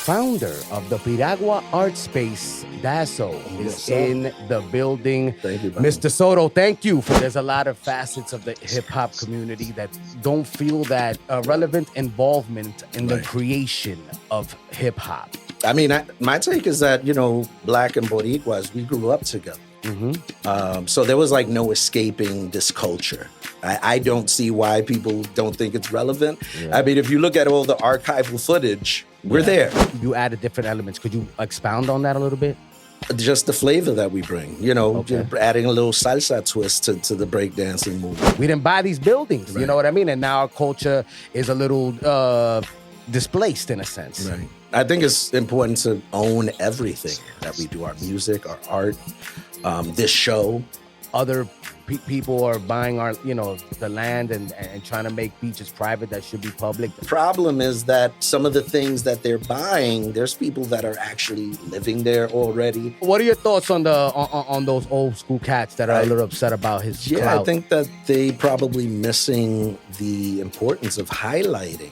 founder of the Piragua art space, DASO, is in the building. Thank you, man. Mr. Soto, thank you. There's a lot of facets of the hip-hop community that don't feel that relevant involvement in the creation of hip-hop. I mean, my take is that, you know, Black and Boricuas, we grew up together. So there was like no escaping this culture. I don't see why people don't think it's relevant. Yeah. I mean, if you look at all the archival footage, we're there. You added different elements. Could you expound on that a little bit? Just the flavor that we bring, you know, adding a little salsa twist to the breakdancing movement. We didn't buy these buildings, you know what I mean? And now our culture is a little displaced in a sense. Right. I think it's important to own everything that we do, our music, our art, this show. Other people are buying our, you know, the land and trying to make beaches private that should be public. The problem is that some of the things that they're buying, there's people that are actually living there already. What are your thoughts on the on those old school cats that are a little upset about his clout? I think that they probably missing the importance of highlighting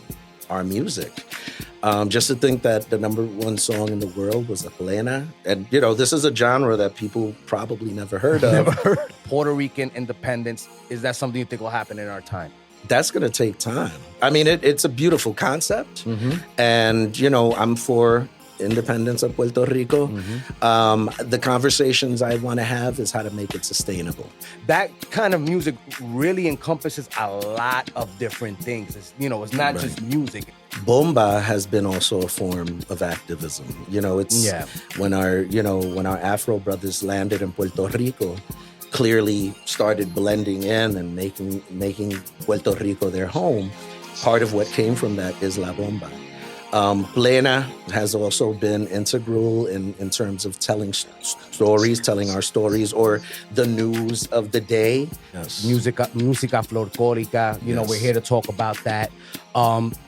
our music. Just to think that the #1 song in the world was a PLENA. And, you know, this is a genre that people probably never heard of. Never heard. Puerto Rican independence, is that something you think will happen in our time? That's going to take time. I mean, it's a beautiful concept. And, you know, I'm for independence of Puerto Rico. The conversations I want to have is how to make it sustainable. That kind of music really encompasses a lot of different things. It's, you know, it's not just music. Bomba has been also a form of activism. You know, it's when our Afro brothers landed in Puerto Rico, clearly started blending in and making Puerto Rico their home. Part of what came from that is La Bomba. PLENA has also been integral in terms of telling stories, telling our stories, or the news of the day. Música folklorica, you know, we're here to talk about that.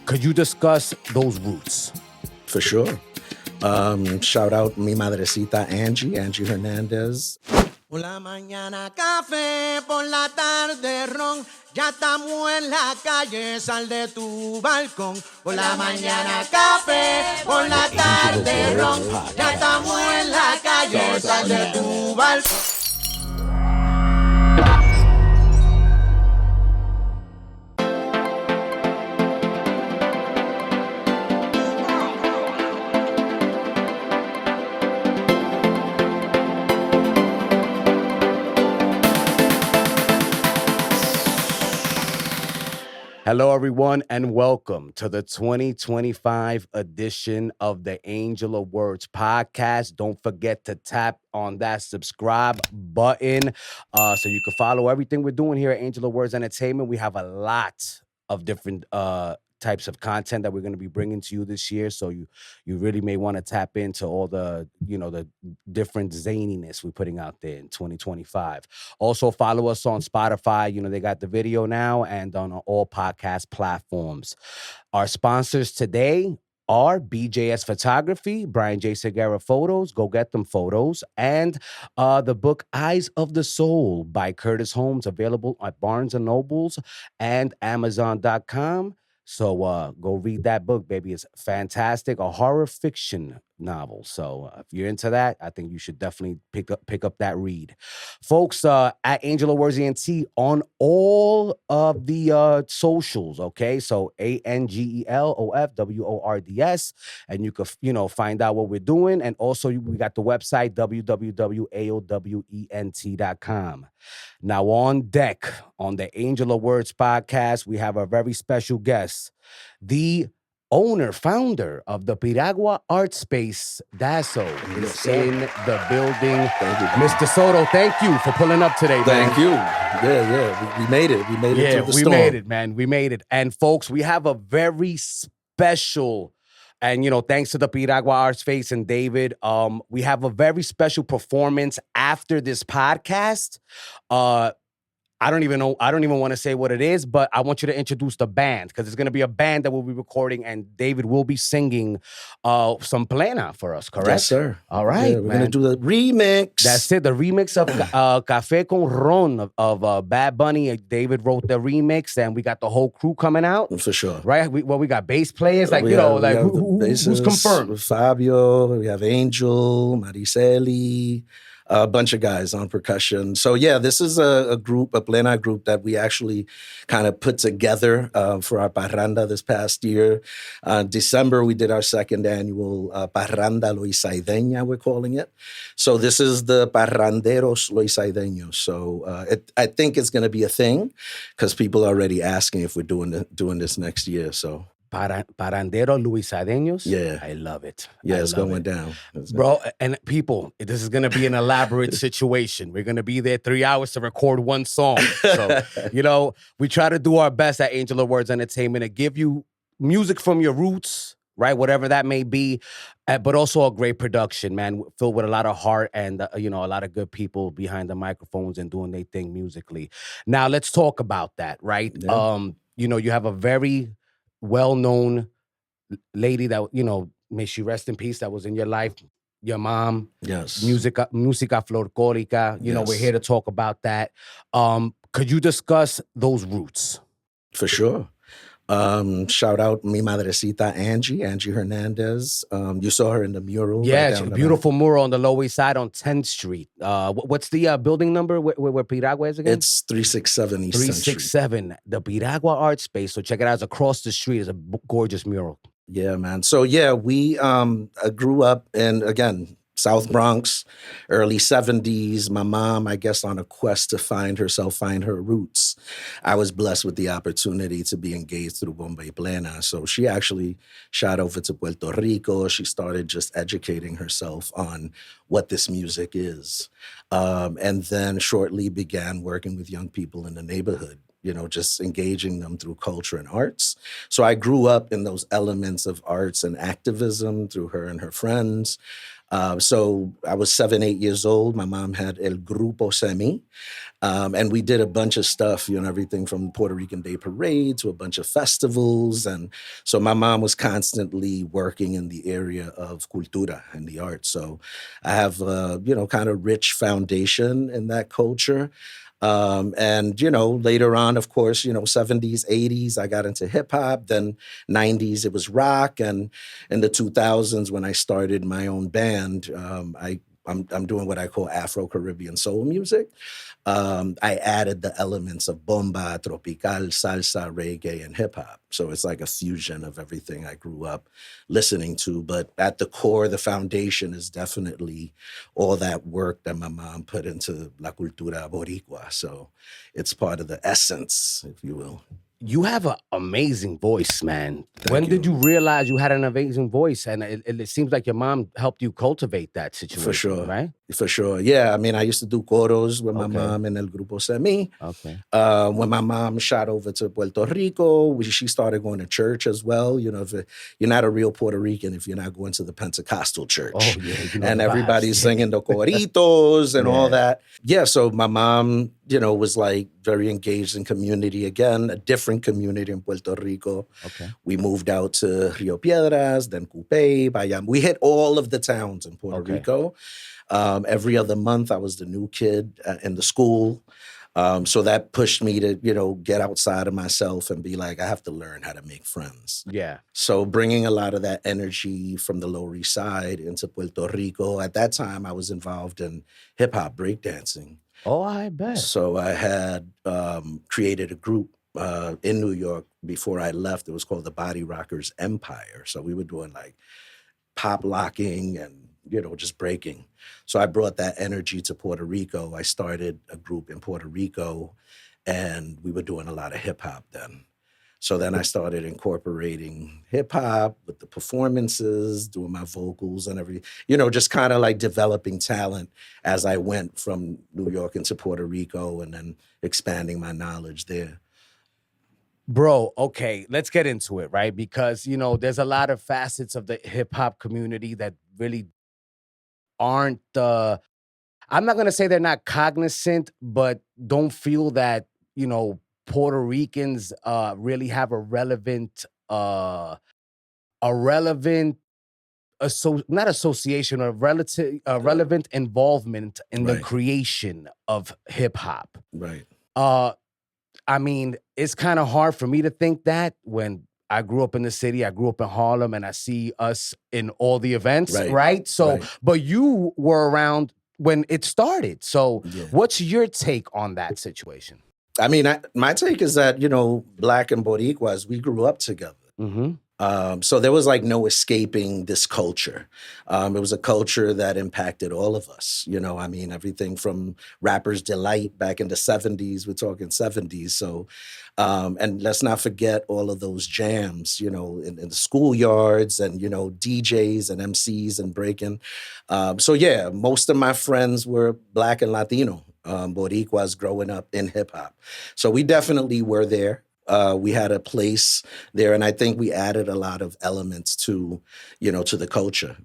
Could you discuss those roots? For sure. Shout out mi madrecita Angie Hernandez. Por la mañana café, por la tarde ron, ya estamos en la calle, sal de tu balcón. Por la mañana café, por la tarde ron, ya estamos en la calle, sal de tu balcón. Hello, everyone, and welcome to the 2025 edition of the Angel of Words podcast. Don't forget to tap on that subscribe button so you can follow everything we're doing here at Angel of Words Entertainment. We have a lot of different types of content that we're going to be bringing to you this year. So you really may want to tap into all the, you know, the different zaniness we're putting out there in 2025. Also follow us on Spotify. You know, they got the video now and on all podcast platforms. Our sponsors today are BJS Photography, Brian J. Segura Photos, go get them photos, and the book Eyes of the Soul by Curtis Holmes, available at Barnes & Nobles and Amazon.com. So go read that book, baby. It's fantastic, a horror fiction novel. So if you're into that, I think you should definitely pick up that read. Folks, at Angel of Words ENT on all of the socials, okay? So ANGELOFWORDS, and you can, you know, find out what we're doing. And also we got the website, www.aowent.com. Now on deck on the Angel of Words podcast, we have a very special guest, the founder of the Piragua art space, DASO, is in the building. Thank you, Mr. Soto, thank you for pulling up today, man. Thank you. Yeah. We made it. We made it through the storm. We made it, man. We made it. And folks, we have a very special, and, you know, thanks to the Piragua art space and David, we have a very special performance after this podcast. I don't even want to say what it is, but I want you to introduce the band, because it's going to be a band that we'll be recording, and David will be singing some Plena for us, correct? Yes, sir. All right, we're going to do the remix. That's it, the remix of Café con Ron of Bad Bunny. David wrote the remix, and we got the whole crew coming out. For sure. Right? We got bass players, like, who's confirmed? Fabio, we have Angel, Mariceli, a bunch of guys on percussion. So yeah, this is a Plena group that we actually kind of put together for our parranda this past year. December, we did our second annual parranda loisadeña, we're calling it. So this is the parranderos loisadeños. So I think it's going to be a thing, because people are already asking if we're doing this next year. So. Parrandero Luisadeños. Yeah. I love it. Yeah, it's going down. Bro, and people, this is going to be an elaborate situation. We're going to be there 3 hours to record one song. So, we try to do our best at Angel of Words Entertainment to give you music from your roots, right? Whatever that may be, but also a great production, man, filled with a lot of heart and, a lot of good people behind the microphones and doing their thing musically. Now, let's talk about that, right? Yeah. You have a very well-known lady that, may she rest in peace, that was in your life, your mom. Yes. Música Folklorica. Yes. We're here to talk about that. Could you discuss those roots? For sure. Shout out mi madrecita Angie Hernandez. You saw her in the mural. Yeah, right, beautiful mural on the Lower East Side on 10th Street. What's the building number where Piragua is again? It's 367 East 367, the Piragua Art Space. So check it out. It's across the street. It's a gorgeous mural. Yeah, man. So yeah, we grew up in, again, South Bronx, early 70s. My mom, I guess, on a quest to find herself, find her roots. I was blessed with the opportunity to be engaged through Bomba y Plena. So she actually shot over to Puerto Rico. She started just educating herself on what this music is. And then shortly began working with young people in the neighborhood, just engaging them through culture and arts. So I grew up in those elements of arts and activism through her and her friends. So I was 7, 8 years old. My mom had El Grupo Semi, and we did a bunch of stuff, everything from Puerto Rican Day Parade to a bunch of festivals. And so my mom was constantly working in the area of cultura and the arts. So I have, kind of rich foundation in that culture. And, later on, of course, 70s, 80s, I got into hip hop. Then 90s, it was rock. And in the 2000s, when I started my own band, I'm doing what I call Afro-Caribbean soul music. I added the elements of bomba, tropical, salsa, reggae, and hip hop. So it's like a fusion of everything I grew up listening to. But at the core, the foundation is definitely all that work that my mom put into La Cultura Boricua. So it's part of the essence, if you will. You have an amazing voice, man. When did you realize you had an amazing voice? And it seems like your mom helped you cultivate that situation. For sure. Right? For sure. Yeah. I mean, I used to do coros with my mom in El Grupo Semi. Okay. When my mom shot over to Puerto Rico, she started going to church as well. If you're not a real Puerto Rican if you're not going to the Pentecostal church. Oh, yeah. And everybody's singing the coritos and all that. Yeah. So my mom, was like very engaged in community again, a different community in Puerto Rico. Okay. We moved out to Rio Piedras, then Cupey, Bayam. We hit all of the towns in Puerto Rico. Every other month, I was the new kid in the school. So that pushed me to, get outside of myself and be like, I have to learn how to make friends. Yeah. So bringing a lot of that energy from the Lower East Side into Puerto Rico. At that time, I was involved in hip-hop breakdancing. Oh, I bet. So I had created a group in New York before I left. It was called the Body Rockers Empire. So we were doing like pop locking and, just breaking. So I brought that energy to Puerto Rico. I started a group in Puerto Rico, and we were doing a lot of hip hop then. So then I started incorporating hip hop with the performances, doing my vocals and everything, just kind of like developing talent as I went from New York into Puerto Rico and then expanding my knowledge there. Bro, okay, let's get into it, right? Because, there's a lot of facets of the hip hop community that really aren't, I'm not going to say they're not cognizant, but don't feel that Puerto Ricans really have a relevant not association, a relevant involvement in the creation of hip hop. Right. I mean, it's kind of hard for me to think that when I grew up in the city, I grew up in Harlem, and I see us in all the events, right? So, but you were around when it started. So what's your take on that situation? I mean, my take is that, Black and Boricuas, we grew up together. So there was like no escaping this culture. It was a culture that impacted all of us. I mean, everything from Rapper's Delight back in the 70s, we're talking 70s. So, and let's not forget all of those jams, in the schoolyards and, DJs and MCs and breaking. So yeah, most of my friends were Black and Latino, Boricuas growing up in hip hop. So we definitely were there. We had a place there, and I think we added a lot of elements to the culture,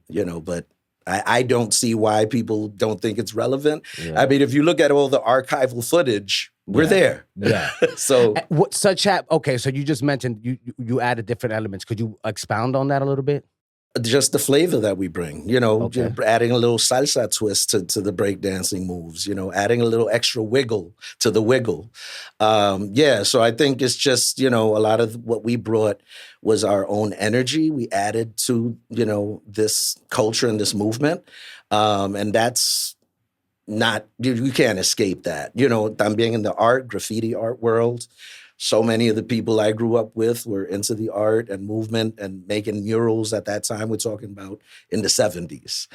but I don't see why people don't think it's relevant. Yeah. I mean, if you look at all the archival footage, we're there. Yeah. So okay, so you just mentioned you added different elements. Could you expound on that a little bit? Just the flavor that we bring, adding a little salsa twist to the breakdancing moves, adding a little extra wiggle to the wiggle. So I think it's just, a lot of what we brought was our own energy. We added to, this culture and this movement. And that's not, you can't escape that. También in the graffiti art world, so many of the people I grew up with were into the art and movement and making murals at that time. We're talking about in the 70s.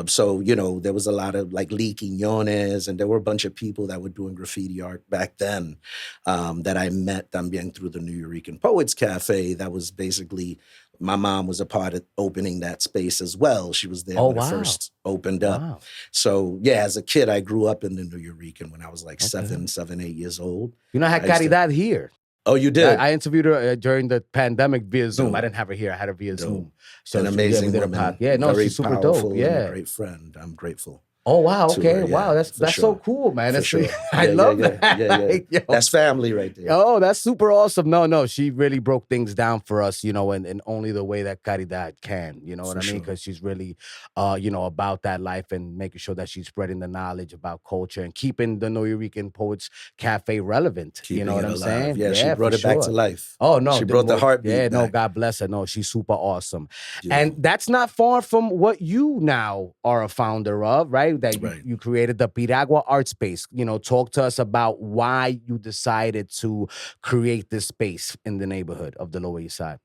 So, there was a lot of like Lee Quiñones, and there were a bunch of people that were doing graffiti art back then that I met también through the Nuyorican Poets Cafe. That was basically, my mom was a part of opening that space as well. She was there when it first opened up. Wow. So, yeah, as a kid, I grew up in the Nuyorican when I was like 7, 8 years old. I had Caridad here. Oh, you did? I interviewed her during the pandemic via Zoom. I didn't have her here. I had her via Zoom. So an amazing woman. Yeah, no, she's super dope. Yeah, and a great friend. I'm grateful. Oh, wow. Okay. Wow. That's sure. So cool, man. That's sure. I love that. Yeah. That's family right there. Oh, that's super awesome. No. She really broke things down for us, in only the way that Caridad can, you know what I mean? Because she's really, about that life and making sure that she's spreading the knowledge about culture and keeping the Nuyorican Poets Cafe relevant. Keeping you know what I'm saying? Yeah, she brought it back to life. Oh, no. She brought the heartbeat back. No, God bless her. No, she's super awesome. Yeah. And that's not far from what you now are a founder of, right? That you created the Piragua art space. Talk to us about why you decided to create this space in the neighborhood of the Lower East Side.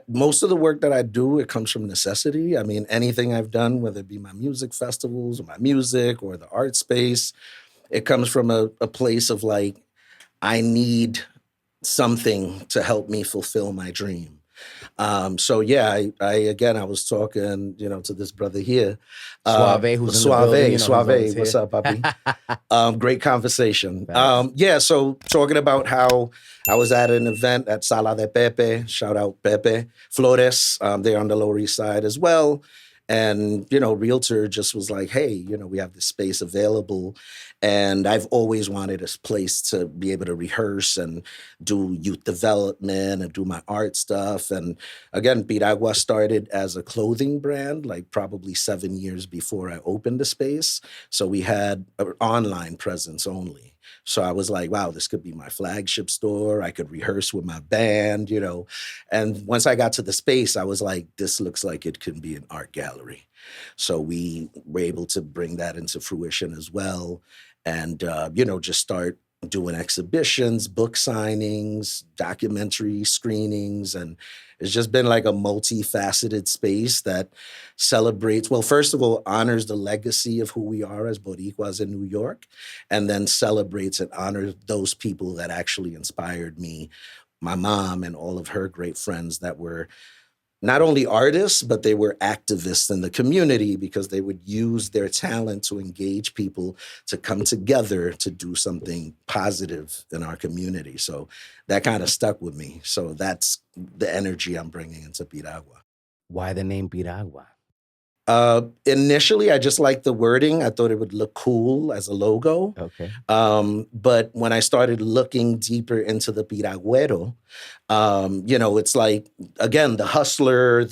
Most of the work that I do, it comes from necessity. I mean, anything I've done, whether it be my music festivals or my music or the art space, it comes from a place of like, I need something to help me fulfill my dream. So yeah, I was talking, to this brother here, Suave, who's in the building, Suave, what's up, papi? Great conversation. So talking about how I was at an event at Sala de Pepe, shout out Pepe Flores, they're on the Lower East Side as well. And, Realtor just was like, hey, we have this space available. And I've always wanted a place to be able to rehearse and do youth development and do my art stuff. And again, Piragua started as a clothing brand, like probably 7 years before I opened the space. So we had an online presence only. So I was like, wow, this could be my flagship store. I could rehearse with my band, And once I got to the space, I was like, this looks like it could be an art gallery. So we were able to bring that into fruition as well. And, just start doing exhibitions, book signings, documentary screenings. And it's just been like a multifaceted space that celebrates, well, first of all, honors the legacy of who we are as Boricuas in New York, and then celebrates and honors those people that actually inspired me, my mom and all of her great friends that were not only artists, but they were activists in the community because they would use their talent to engage people to come together to do something positive in our community. So that kind of stuck with me. So that's the energy I'm bringing into Piragua. Why the name Piragua? Initially, I just liked the wording. I thought it would look cool as a logo. Okay. But when I started looking deeper into the Piragüero, it's like, again, the hustler,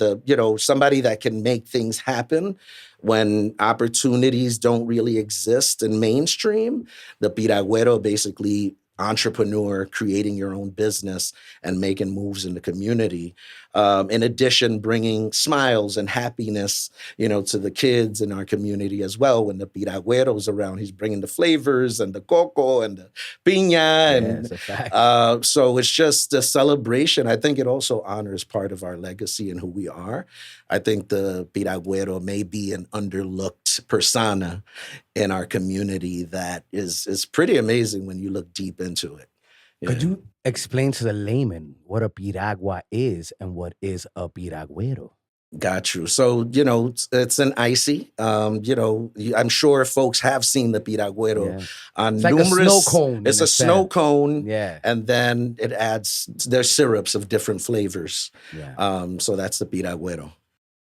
somebody that can make things happen when opportunities don't really exist in mainstream. The Piragüero basically entrepreneur, creating your own business and making moves in the community. In addition, bringing smiles and happiness, to the kids in our community as well. When the Piragüero's around, he's bringing the flavors and the coco and the piña. It's a fact. So it's just a celebration. I think it also honors part of our legacy and who we are. I think the Piragüero may be an underlooked persona in our community that is pretty amazing when you look deep into it. Could you explain to the layman what a piragua is and what is a piragüero? Got you. So, it's an icy. I'm sure folks have seen the piragüero on it's numerous. Like a snow cone. It's a snow cone. Yeah. And then it adds, there's syrups of different flavors. Yeah. So that's the piragüero.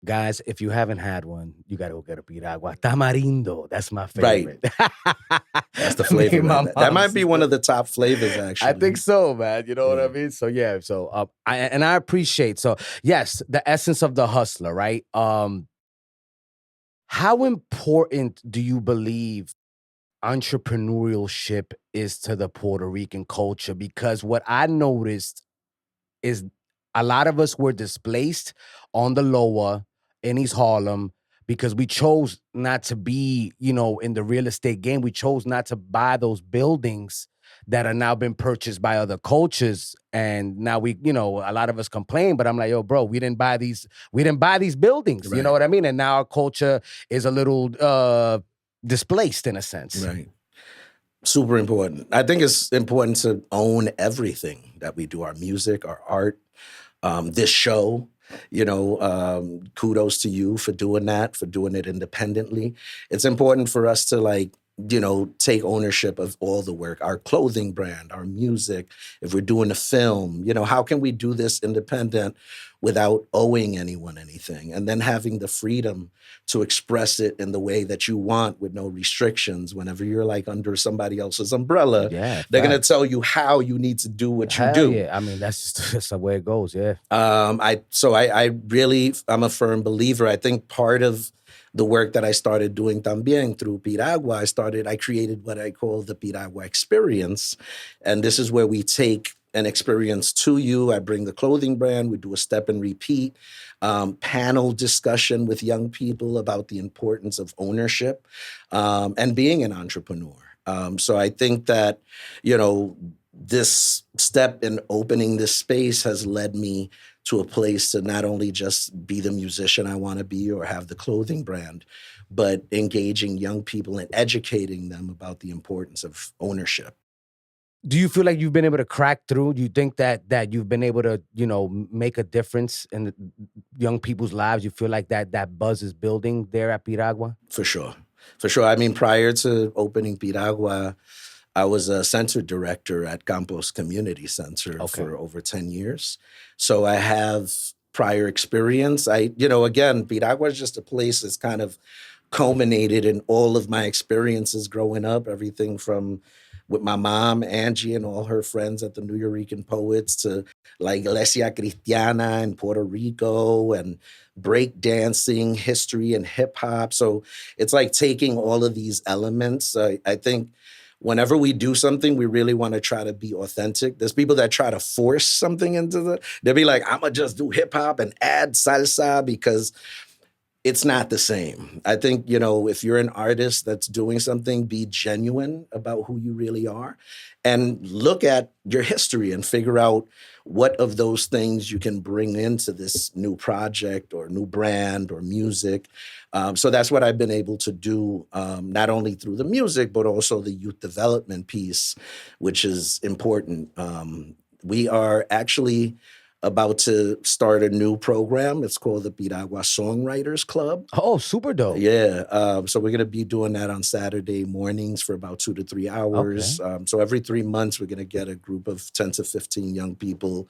Guys, if you haven't had one, you got to go get a piragua. Tamarindo. That's my favorite. Right. That's the flavor. That might be one of the top flavors, actually. I think so, man. You know what I mean? So, yeah. So, I appreciate. So, yes, the essence of the hustler, right? How important do you believe entrepreneurship is to the Puerto Rican culture? Because what I noticed is a lot of us were displaced on the lower in East Harlem because we chose not to be, in the real estate game. We chose not to buy those buildings that are now been purchased by other cultures. And now we, a lot of us complain, but I'm like, yo, bro, we didn't buy these buildings. Right. You know what I mean? And now our culture is a little displaced in a sense. Right. Super important. I think it's important to own everything that we do, our music, our art, this show. Kudos to you for doing that, for doing it independently. It's important for us to take ownership of all the work, our clothing brand, our music. If we're doing a film, how can we do this independent without owing anyone anything? And then having the freedom to express it in the way that you want with no restrictions. Whenever you're under somebody else's umbrella, they're going to tell you how you need to do what you do. Yeah, I mean, that's the way it goes, yeah. I'm a firm believer. I think part of the work that I started doing también through Piragua, I created what I call the Piragua experience. And this is where we take an experience to you. I bring the clothing brand. We do a step and repeat panel discussion with young people about the importance of ownership and being an entrepreneur. So I think that, this step in opening this space has led me to a place to not only just be the musician I want to be or have the clothing brand, but engaging young people and educating them about the importance of ownership. Do you feel like you've been able to crack through? Do you think that you've been able to, make a difference in the young people's lives? You feel like that buzz is building there at Piragua? For sure. I mean, prior to opening Piragua, I was a center director at Campos Community Center for over 10 years. So I have prior experience. Again, Piragua is just a place that's kind of culminated in all of my experiences growing up, everything from with my mom, Angie, and all her friends at the Nuyorican Poets to La Iglesia Cristiana in Puerto Rico and break dancing, history, and hip hop. So it's like taking all of these elements. I think whenever we do something, we really want to try to be authentic. There's people that try to force something they'll be like, I'm going to just do hip hop and add salsa because it's not the same. I think, if you're an artist that's doing something, be genuine about who you really are and look at your history and figure out what of those things you can bring into this new project or new brand or music. So that's what I've been able to do, not only through the music, but also the youth development piece, which is important. We are actually about to start a new program. It's called the Piragua Songwriters Club. Oh, super dope. Yeah. So we're going to be doing that on Saturday mornings for about 2 to 3 hours. Okay. So every 3 months, we're going to get a group of 10 to 15 young people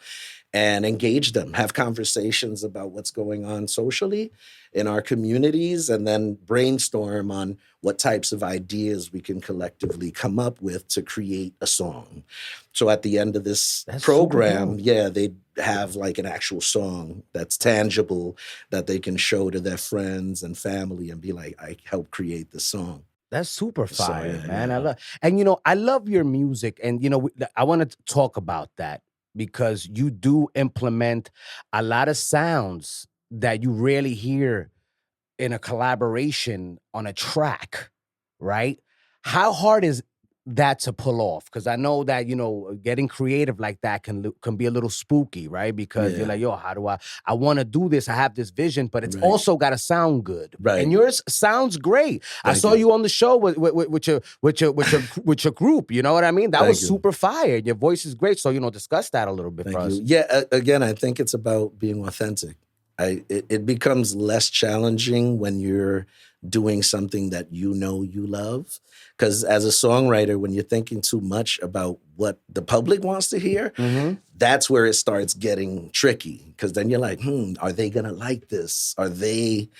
and engage them, have conversations about what's going on socially in our communities, and then brainstorm on what types of ideas we can collectively come up with to create a song. So at the end of this program, they'd have like an actual song that's tangible that they can show to their friends and family and be like, I helped create this song. That's super fire, man. I love your music, and I want to talk about that because you do implement a lot of sounds that you rarely hear in a collaboration on a track, right? How hard is that to pull off? Because I know that getting creative like that can be a little spooky, right? Because you're like, yo, how do I want to do this? I have this vision, but it's also got to sound good, right? And yours sounds great. I saw you on the show with your group. You know what I mean? That was super fire. Your voice is great. So discuss that a little bit for us. Yeah, again, I think it's about being authentic. It becomes less challenging when you're doing something that you love. Because as a songwriter, when you're thinking too much about what the public wants to hear, that's where it starts getting tricky. Because then you're like, are they going to like this? Are they,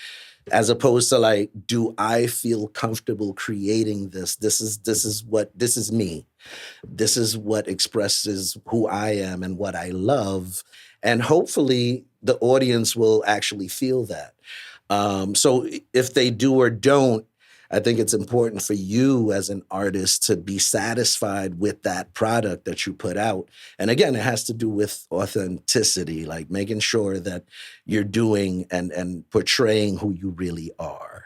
as opposed to like, do I feel comfortable creating this? This is me. This is what expresses who I am and what I love. And hopefully the audience will actually feel that. So if they do or don't, I think it's important for you as an artist to be satisfied with that product that you put out. And again, it has to do with authenticity, like making sure that you're doing and portraying who you really are.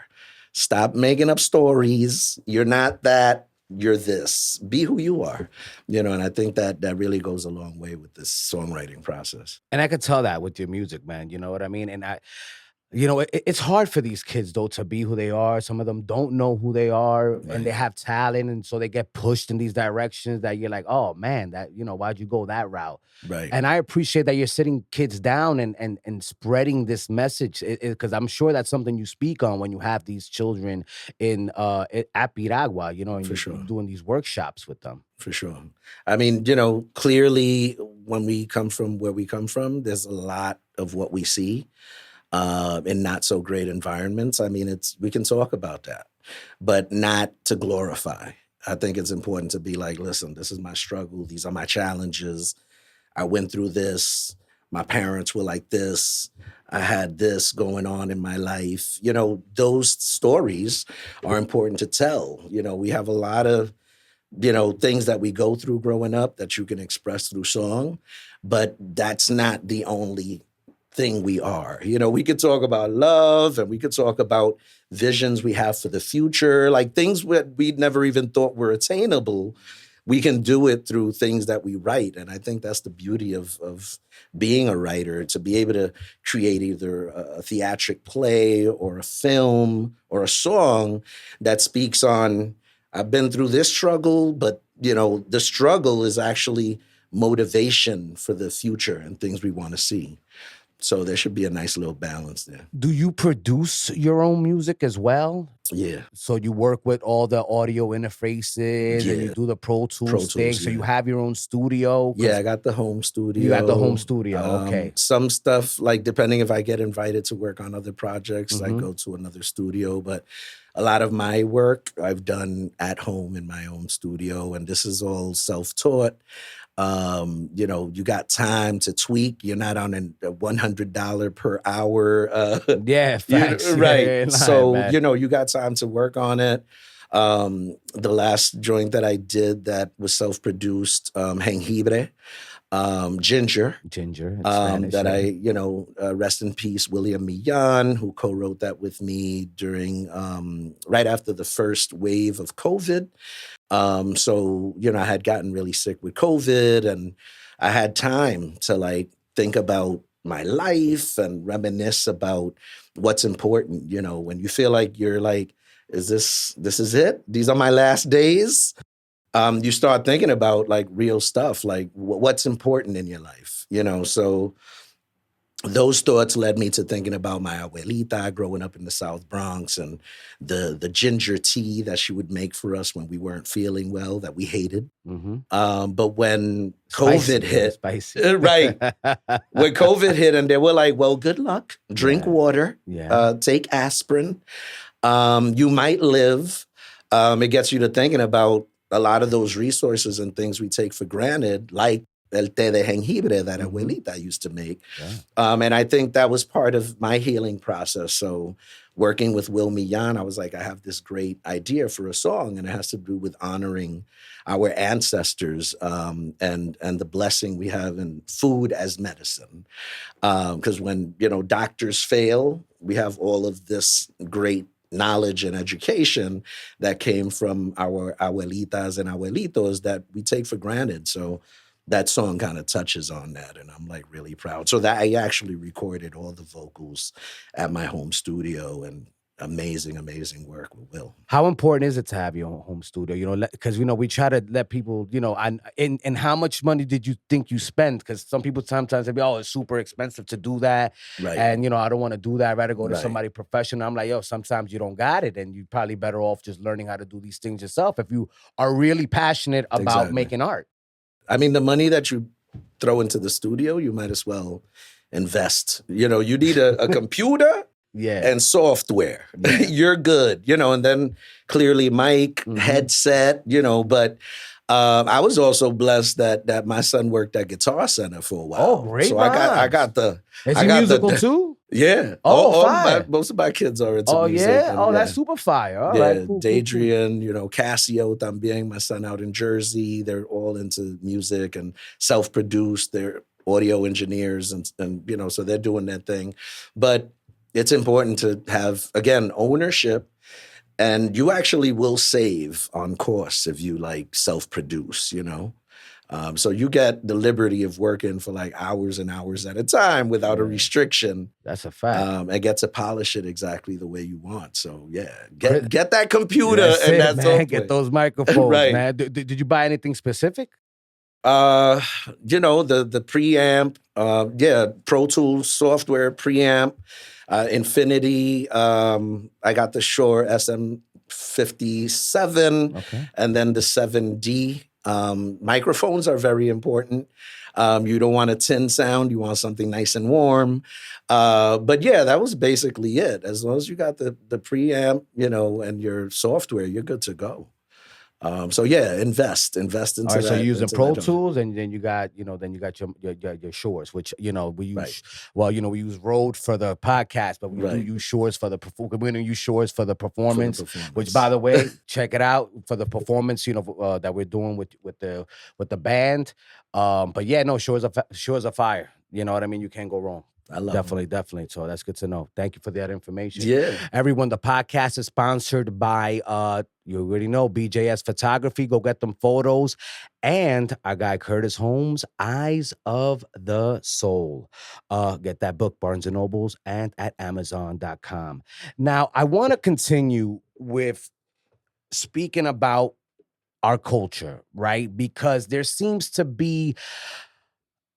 Stop making up stories. You're not that. You're this. Be who you are. And I think that really goes a long way with this songwriting process. And I could tell that with your music, man. You know what I mean? And it's hard for these kids, though, to be who they are. Some of them don't know who they are, and they have talent, and so they get pushed in these directions that you're like, oh, man, that why'd you go that route? Right. And I appreciate that you're sitting kids down and spreading this message, because I'm sure that's something you speak on when you have these children at Piragua, and you're doing these workshops with them. For sure. I mean, clearly when we come from where we come from, there's a lot of what we see in not so great environments. I mean, we can talk about that, but not to glorify. I think it's important to be like, listen, this is my struggle. These are my challenges. I went through this. My parents were like this. I had this going on in my life. Those stories are important to tell. We have a lot of, things that we go through growing up that you can express through song, but that's not the only thing we are. We could talk about love, and we could talk about visions we have for the future, like things that we'd never even thought were attainable. We can do it through things that we write. And I think that's the beauty of being a writer, to be able to create either a theatric play or a film or a song that speaks on, I've been through this struggle, but the struggle is actually motivation for the future and things we want to see. So there should be a nice little balance there. Do you produce your own music as well? Yeah. So you work with all the audio interfaces and you do the Pro Tools thing. So you have your own studio? Yeah, I got the home studio. You got the home studio, okay. Some stuff, like depending if I get invited to work on other projects, I go to another studio. But a lot of my work I've done at home in my own studio. And this is all self-taught. You got time to tweak. You're not on a $100 per hour. Facts. Right. So, you got time to work on it. The last joint that I did that was self-produced, jengibre, ginger, Spanish, that I, rest in peace, William Millán, who co-wrote that with me during, right after the first wave of COVID. So, I had gotten really sick with COVID, and I had time to think about my life and reminisce about what's important. When you feel like you're like, this is it? These are my last days. You start thinking about real stuff, like what's important in your life, So those thoughts led me to thinking about my abuelita growing up in the South Bronx and the ginger tea that she would make for us when we weren't feeling well, that we hated. But when COVID hit, right, when COVID hit and they were like, well, good luck, drink water, take aspirin, you might live. It gets you to thinking about a lot of those resources and things we take for granted, like el té de jengibre that abuelita used to make. And I think that was part of my healing process. So working with Will Millán, I was like, I have this great idea for a song, and it has to do with honoring our ancestors and the blessing we have in food as medicine. Because when, doctors fail, we have all of this great knowledge and education that came from our abuelitas and abuelitos that we take for granted. So that song kind of touches on that, and I'm like really proud. So that I actually recorded all the vocals at my home studio, and amazing work with Will. How important is it to have your own home studio? Because we try to let people, and how much money did you think you spend? Because some people sometimes they be, oh, it's super expensive to do that, right? And I don't want to do that. I'd rather go to somebody professional. I'm like, yo, sometimes you don't got it, and you're probably better off just learning how to do these things yourself if you are really passionate about making art. I mean, the money that you throw into the studio, you might as well invest. You need a computer and software. You're good, and then clearly mic, headset, but I was also blessed that my son worked at Guitar Center for a while. Oh, great. So I got the... Is he musical too? Yeah. Most of my kids are into music. And, that's super fire. All right, cool, Dadrian, Casio también, my son out in Jersey. They're all into music and self-produced. They're audio engineers and so they're doing that thing. But it's important to have, again, ownership. And you actually will save on costs if you self-produce, So you get the liberty of working for hours and hours at a time without a restriction. That's a fact. And get to polish it exactly the way you want. So get that computer and that software. Get those microphones, man. Did you buy anything specific? The preamp, Pro Tools software, preamp, Infinity. I got the Shure SM57, and then the 7D. Microphones are very important. You don't want a tin sound. You want something nice and warm. But that was basically it. As long as you got the preamp, and your software, you're good to go. Invest into that. So you're using Pro Tools, and then you got, your Shores, which, we use, we use Rode for the podcast, but we do use Shores for the performance. We're going to use Shores for the performance, which, by the way, check it out for the performance, that we're doing with the band. Shores are fire. You know what I mean? You can't go wrong. I love definitely. So that's good to know. Thank you for that information. Yeah. Everyone, the podcast is sponsored by, you already know, BJS Photography. Go get them photos. And our guy, Curtis Holmes, Eyes of the Soul. Get that book, Barnes & Nobles, and at Amazon.com. Now, I want to continue with speaking about our culture, right? Because there seems to be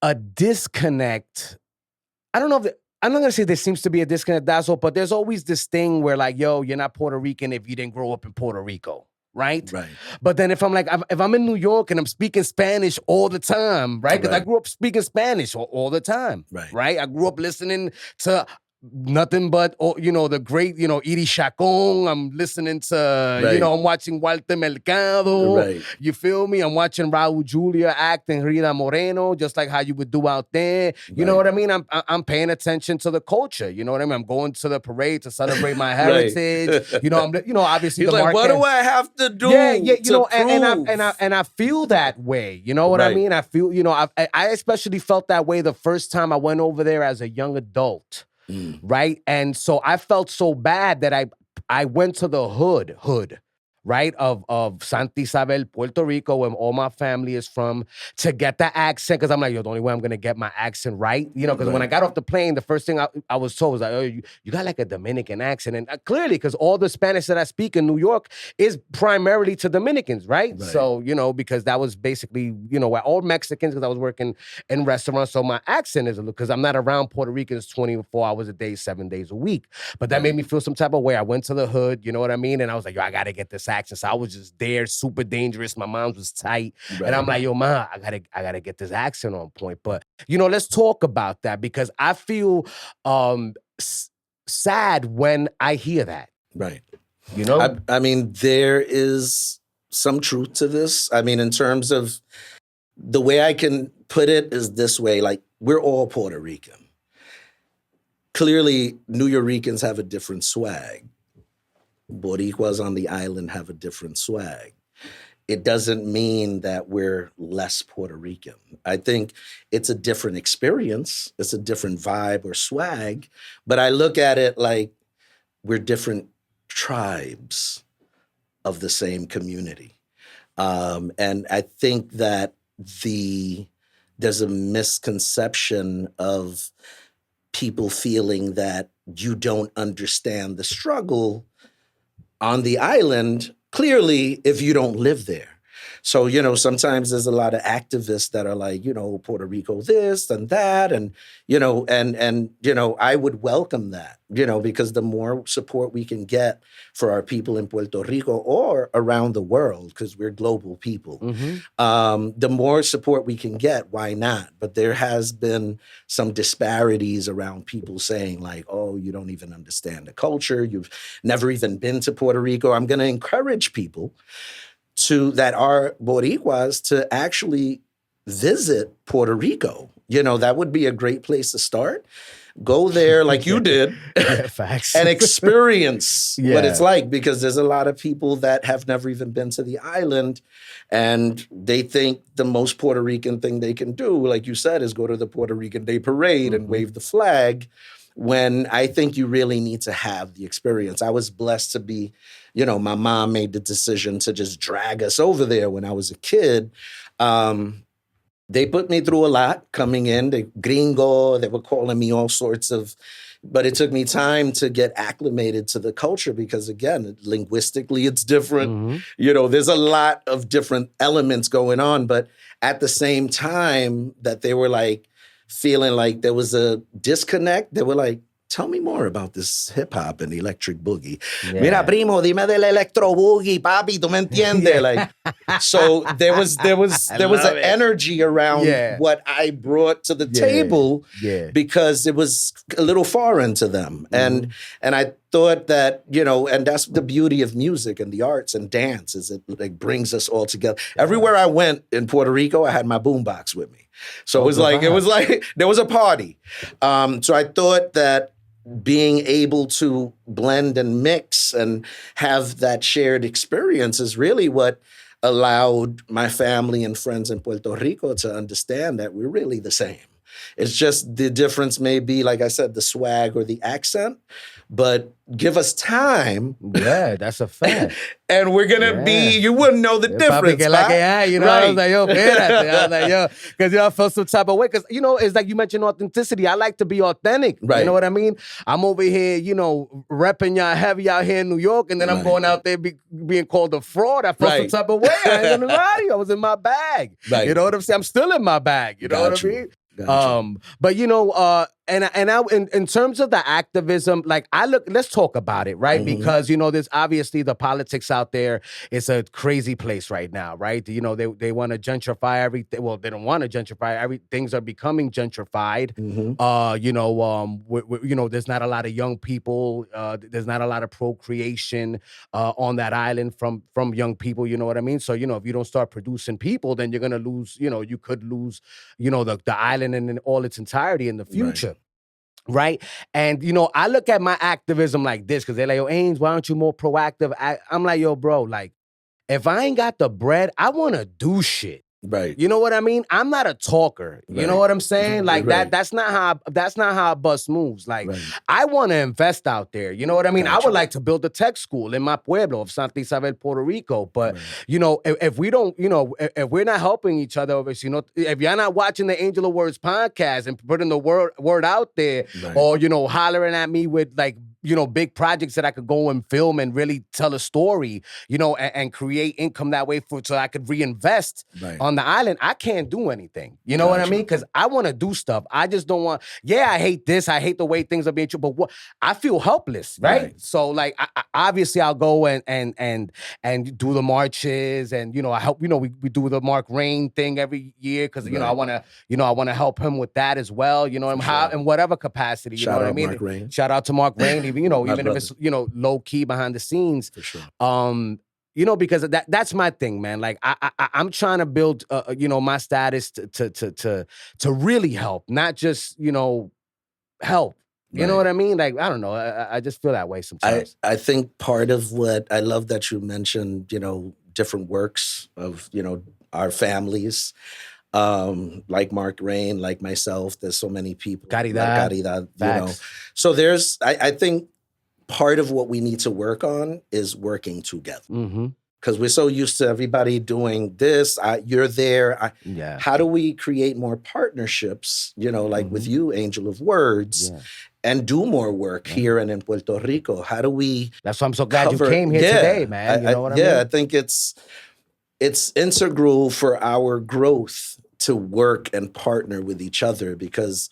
a disconnect. I don't know if I'm not gonna say there seems to be a disconnect, Daso, but there's always this thing where you're not Puerto Rican if you didn't grow up in Puerto Rico, right? Right. But then if I'm in New York and I'm speaking Spanish all the time, right? Because I grew up speaking Spanish all the time, right? I grew up listening to nothing but, the great, Iri Chacon. I'm listening to, I'm watching Walter Mercado. Right. You feel me? I'm watching Raul Julia act and Rita Moreno, just like how you would do out there. You know what I mean? I'm paying attention to the culture. You know what I mean? I'm going to the parade to celebrate my heritage. I'm, obviously He's the market. What do I have to do? And I feel that way. You know what I mean? I feel, I especially felt that way the first time I went over there as a young adult. Right. And so I felt so bad that I went to the hood, right, of Santa Isabel, Puerto Rico, where all my family is from, to get that accent, because I'm like, yo, the only way I'm going to get my accent right, you know, because when I got off the plane, the first thing I was told was like, oh, you got like a Dominican accent. And clearly, because all the Spanish that I speak in New York is primarily to Dominicans, right? So, you know, because that was basically, you know, we're all Mexicans, because I was working in restaurants, so my accent is, because I'm not around Puerto Ricans 24 hours a day, 7 days a week. But that made me feel some type of way. I went to the hood, you know what I mean? And I was like, yo, I got to get this accent. So I was just there, super dangerous. My mom's was tight. And I'm like, yo, ma, I gotta get this accent on point. But, you know, let's talk about that, because I feel sad when I hear that. Right. You know? I mean, there is some truth to this. I mean, in terms of the way I can put it is this way, like, we're all Puerto Rican. Clearly, Nuyoricans have a different swag. Boricuas on the island have a different swag. It doesn't mean that we're less Puerto Rican. I think it's a different experience. It's a different vibe or swag. But I look at it like we're different tribes of the same community. And I think that there's a misconception of people feeling that you don't understand the struggle on the island, clearly, if you don't live there. So, you know, sometimes there's a lot of activists that are like, you know, Puerto Rico this and that, and, you know, and you know, I would welcome that, you know, because the more support we can get for our people in Puerto Rico or around the world, because we're global people, the more support we can get, why not? But there has been some disparities around people saying like, oh, you don't even understand the culture. You've never even been to Puerto Rico. I'm going to encourage people that are Boricuas to actually visit Puerto Rico. You know, that would be a great place to start. Go there like you did and experience what it's like, because there's a lot of people that have never even been to the island and they think the most Puerto Rican thing they can do, like you said, is go to the Puerto Rican Day Parade and wave the flag, when I think you really need to have the experience. I was blessed to be, you know, my mom made the decision to just drag us over there when I was a kid. They put me through a lot coming in. They gringo, they were calling me all sorts of, but it took me time to get acclimated to the culture because, again, linguistically it's different. You know, there's a lot of different elements going on, but at the same time that they were like feeling like there was a disconnect, they were like, tell me more about this hip hop and electric boogie. Mira, primo, dime del electro boogie, papi, tú me entiendes? Like, so there was an energy around what I brought to the table because it was a little foreign to them. And I thought that, you know, and that's the beauty of music and the arts and dance, is it like brings us all together. Everywhere I went in Puerto Rico, I had my boombox with me. So it was like there was a party. So I thought that being able to blend and mix and have that shared experience is really what allowed my family and friends in Puerto Rico to understand that we're really the same. It's just the difference may be, like I said, the swag or the accent, but give us time. Yeah, that's a fact. And we're going to be, you wouldn't know the difference. You know, I was like, yo, I was like, yo, because, you know, I felt some type of way. Because, you know, it's like you mentioned authenticity. I like to be authentic. Right. You know what I mean? I'm over here, you know, repping y'all heavy out here in New York, and then I'm going out there being called a fraud. I felt some type of way. I ain't gonna lie to you. I was in my bag. Right. You know what I'm saying? I'm still in my bag. You know what I mean? But you know, in terms of the activism, like let's talk about it, right? Because, you know, there's obviously the politics out there. It's a crazy place right now, right? You know, they want to gentrify everything. Well, they don't want to gentrify things are becoming gentrified. You know, you know, there's not a lot of young people. There's not a lot of procreation on that island from young people. You know what I mean? So, you know, if you don't start producing people, then you're gonna lose. You know, you could lose. You know, the island in all its entirety in the future. Right. And, you know, I look at my activism like this, because they're like, yo, Ames, why aren't you more proactive? I'm like, yo, bro, like, if I ain't got the bread, I want to do shit. Right. You know what I mean? I'm not a talker. You know what I'm saying? Like Right. that's not how a bus moves. Like I want to invest out there. You know what I mean? Gotcha. I would like to build a tech school in my pueblo of Santa Isabel, Puerto Rico. But you know, if we don't, you know, if we're not helping each other, if you know, if you're not watching the Angel of Words podcast and putting the word out there, or you know, hollering at me with like, you know, big projects that I could go and film and really tell a story, you know, and create income that way so I could reinvest on the island, I can't do anything. You know what I mean? Because I want to do stuff. I just don't want, I hate this. I hate the way things are being treated, but I feel helpless, right? So like, obviously I'll go and do the marches and, you know, I help, you know, we do the Mark Rain thing every year because, you know, I want to help him with that as well, you know, in whatever capacity, you know what I mean? Mark Rain. Shout out to Mark Rain. You know, even if it's, you know, low key behind the scenes, for sure. You know, because that's my thing, man. Like I'm trying to build, you know, my status to really help, not just, you know, help. You know what I mean? Like I don't know. I just feel that way sometimes. I think part of what I love that you mentioned, you know, different works of, you know, our families. Like Mark Rain, like myself, there's so many people. Caridad, you know. So there's, I think part of what we need to work on is working together. Because we're so used to everybody doing this, you're there. How do we create more partnerships, you know, like with you, Angel of Words, and do more work here and in Puerto Rico? How do we That's why I'm so glad you came here today, man. You know what I mean? I think it's integral for our growth to work and partner with each other because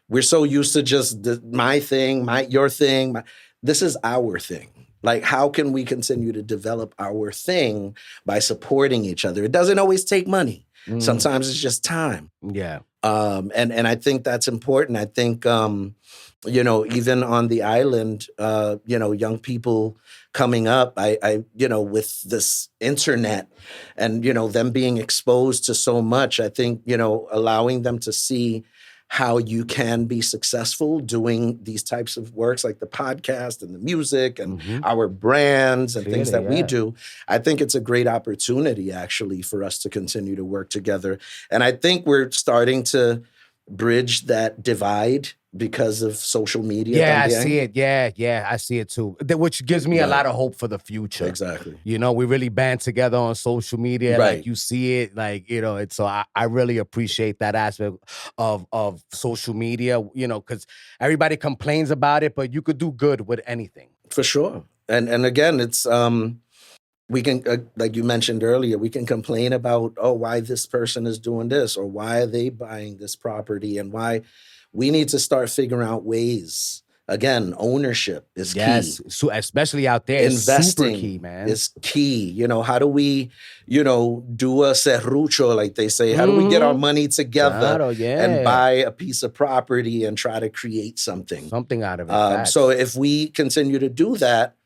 we're so used to just my thing, your thing. This is our thing. Like, how can we continue to develop our thing by supporting each other? It doesn't always take money. Sometimes it's just time. Yeah. And I think that's important. I think, you know, even on the island, you know, young people coming up, I, you know, with this internet and, you know, them being exposed to so much, I think, you know, allowing them to see how you can be successful doing these types of works like the podcast and the music and our brands and things that we do. I think it's a great opportunity actually for us to continue to work together. And I think we're starting to bridge that divide because of social media. Yeah, I see it. Yeah, I see it too. Which gives me a lot of hope for the future. Exactly. You know, we really band together on social media. Like you see it, like, you know, it's so I really appreciate that aspect of social media, you know, because everybody complains about it, but you could do good with anything. For sure. And again, it's we can, like you mentioned earlier, we can complain about, why this person is doing this or why are they buying this property and why. We need to start figuring out ways. Again, ownership is key. So especially out there, investing it's super key, man. Is key. You know, how do we, you know, do a serrucho, like they say? How do we get our money together and buy a piece of property and try to create something? Something out of it. So if we continue to do that,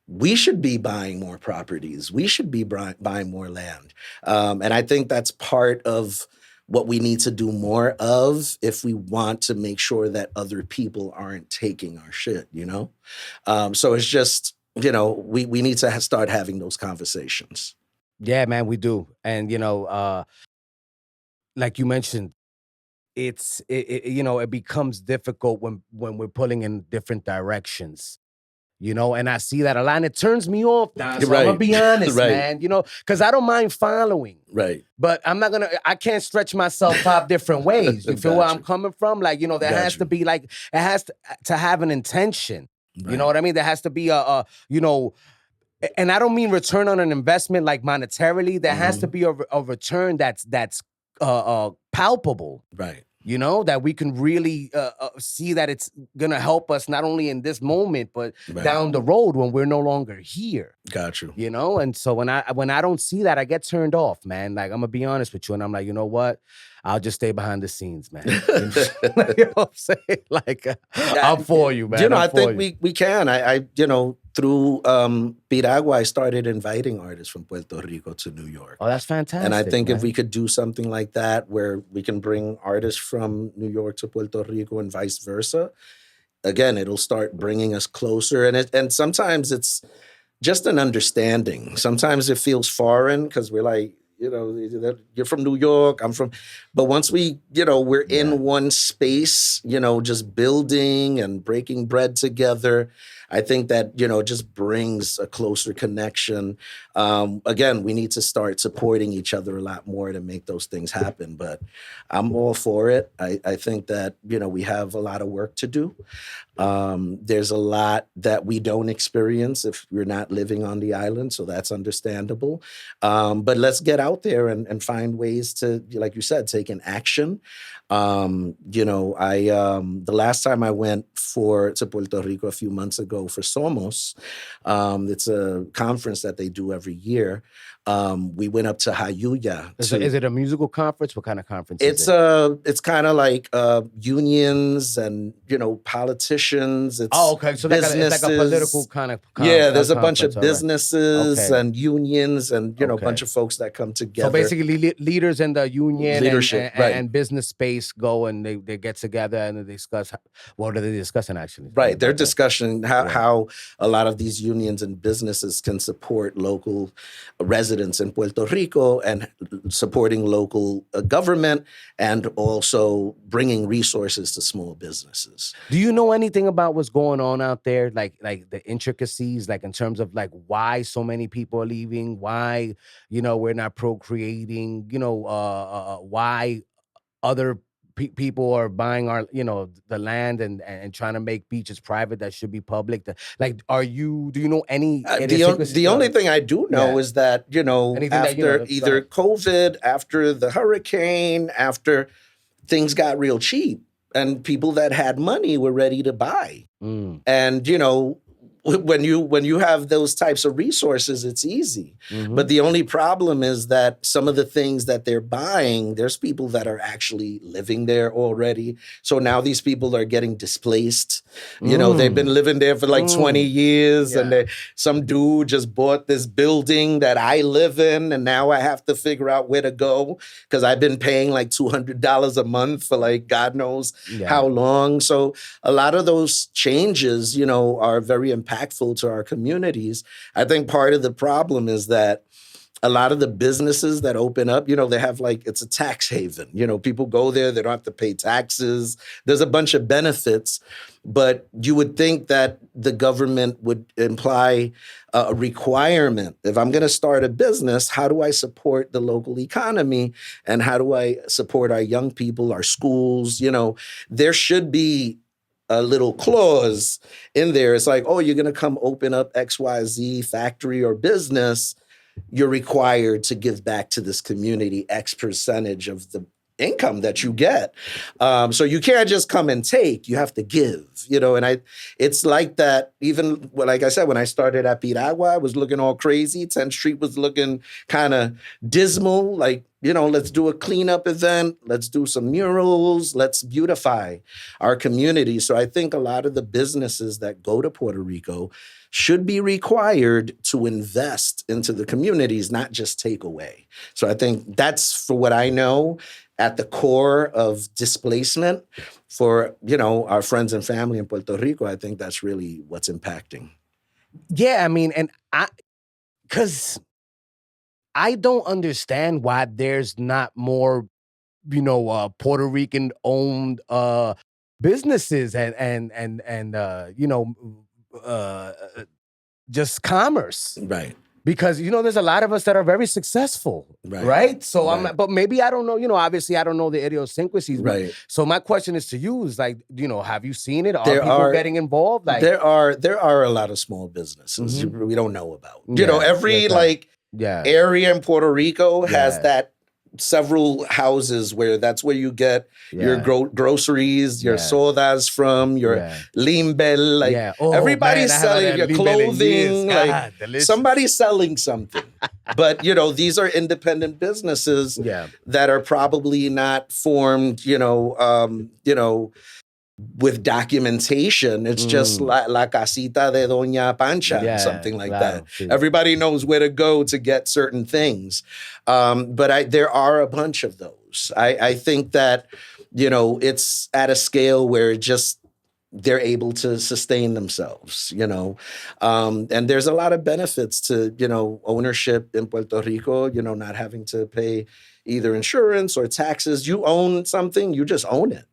we should be buying more properties. We should be buying more land. And I think that's part of what we need to do more of if we want to make sure that other people aren't taking our shit, you know? So it's just, you know, we need to start having those conversations. Yeah, man, we do. And, you know, like you mentioned, you know, it becomes difficult when we're pulling in different directions. You know, and I see that a lot, and it turns me off. So I'm gonna be honest, man. You know, because I don't mind following. Right. But I can't stretch myself 5 different ways. You feel where I'm coming from? Like, you know, there has to be like, it has to have an intention. You know what I mean? There has to be you know, and I don't mean return on an investment like monetarily. There has to be a return that's palpable. Right. You know, that we can really see that it's going to help us not only in this moment, but down the road when we're no longer here. Got you. You know, and so when I don't see that, I get turned off, man. Like, I'm going to be honest with you. And I'm like, you know what? I'll just stay behind the scenes, man. You know what I'm saying? Like, I'm for you, man. You know, I think we can. I you know, through Piragua, I started inviting artists from Puerto Rico to New York. Oh, that's fantastic. And I think if we could do something like that, where we can bring artists from New York to Puerto Rico and vice versa, again, it'll start bringing us closer. And sometimes it's just an understanding. Sometimes it feels foreign because we're like, you're from New York, I'm from, but once we're in one space, just building and breaking bread together, I think that, just brings a closer connection. Again, we need to start supporting each other a lot more to make those things happen, but I'm all for it. I think that, we have a lot of work to do. There's a lot that we don't experience if we're not living on the island, so that's understandable. But let's get out there and find ways to, like you said, take an action. The last time I went to Puerto Rico a few months ago for Somos, it's a conference that they do every year. We went up to Jayuya. Is it a musical conference? What kind of conference is it? It's kind of like unions and, politicians. It's okay. So it's like a political kind of there's a bunch of businesses and unions and, a bunch of folks that come together. So basically leaders in the union leadership, and business space go and they get together and they discuss. What are they discussing actually? Right. They're discussing how a lot of these unions and businesses can support local residents in Puerto Rico and supporting local government and also bringing resources to small businesses. Do you know anything about what's going on out there? Like the intricacies, like in terms of like why so many people are leaving, why, we're not procreating, why other people are buying our, the land and trying to make beaches private that should be public. Do you know any? The only thing I do know is that, after either COVID, after the hurricane, after things got real cheap and people that had money were ready to buy. And, when you have those types of resources, it's easy. But the only problem is that some of the things that they're buying, there's people that are actually living there already. So now these people are getting displaced. They've been living there for like 20 years and some dude just bought this building that I live in and now I have to figure out where to go because I've been paying like $200 a month for like God knows how long. So a lot of those changes, are very impactful to our communities. I think part of the problem is that a lot of the businesses that open up, they have it's a tax haven. People go there, they don't have to pay taxes. There's a bunch of benefits, but you would think that the government would imply a requirement. If I'm going to start a business, how do I support the local economy? And how do I support our young people, our schools? There should be a little clause in there. It's like, oh, you're going to come open up XYZ factory or business. You're required to give back to this community X percentage of the income that you get. So you can't just come and take, you have to give, and it's like that. Even like I said, when I started at Piragua, I was looking all crazy. 10th Street was looking kind of dismal, let's do a cleanup event. Let's do some murals. Let's beautify our community. So I think a lot of the businesses that go to Puerto Rico should be required to invest into the communities, not just take away. So I think that's, for what I know, at the core of displacement for, our friends and family in Puerto Rico. I think that's really what's impacting. Yeah, I mean, because I don't understand why there's not more, Puerto Rican owned businesses and just commerce. Right. Because, there's a lot of us that are very successful, right? So but maybe I don't know, obviously I don't know the idiosyncrasies. Right. So my question is to you is have you seen it? Are people getting involved? There are a lot of small businesses we don't know about. Every area in Puerto Rico has that several houses where that's where you get your groceries, your sodas from, your limbel. Everybody's selling your clothing. Somebody's selling something. But, these are independent businesses that are probably not formed, with documentation. It's just la casita de Doña Pancha, something like that. Everybody knows where to go to get certain things. But there are a bunch of those. I think that, it's at a scale where they're able to sustain themselves, you know. And there's a lot of benefits to, you know, ownership in Puerto Rico, you know, not having to pay either insurance or taxes. You own something, you just own it.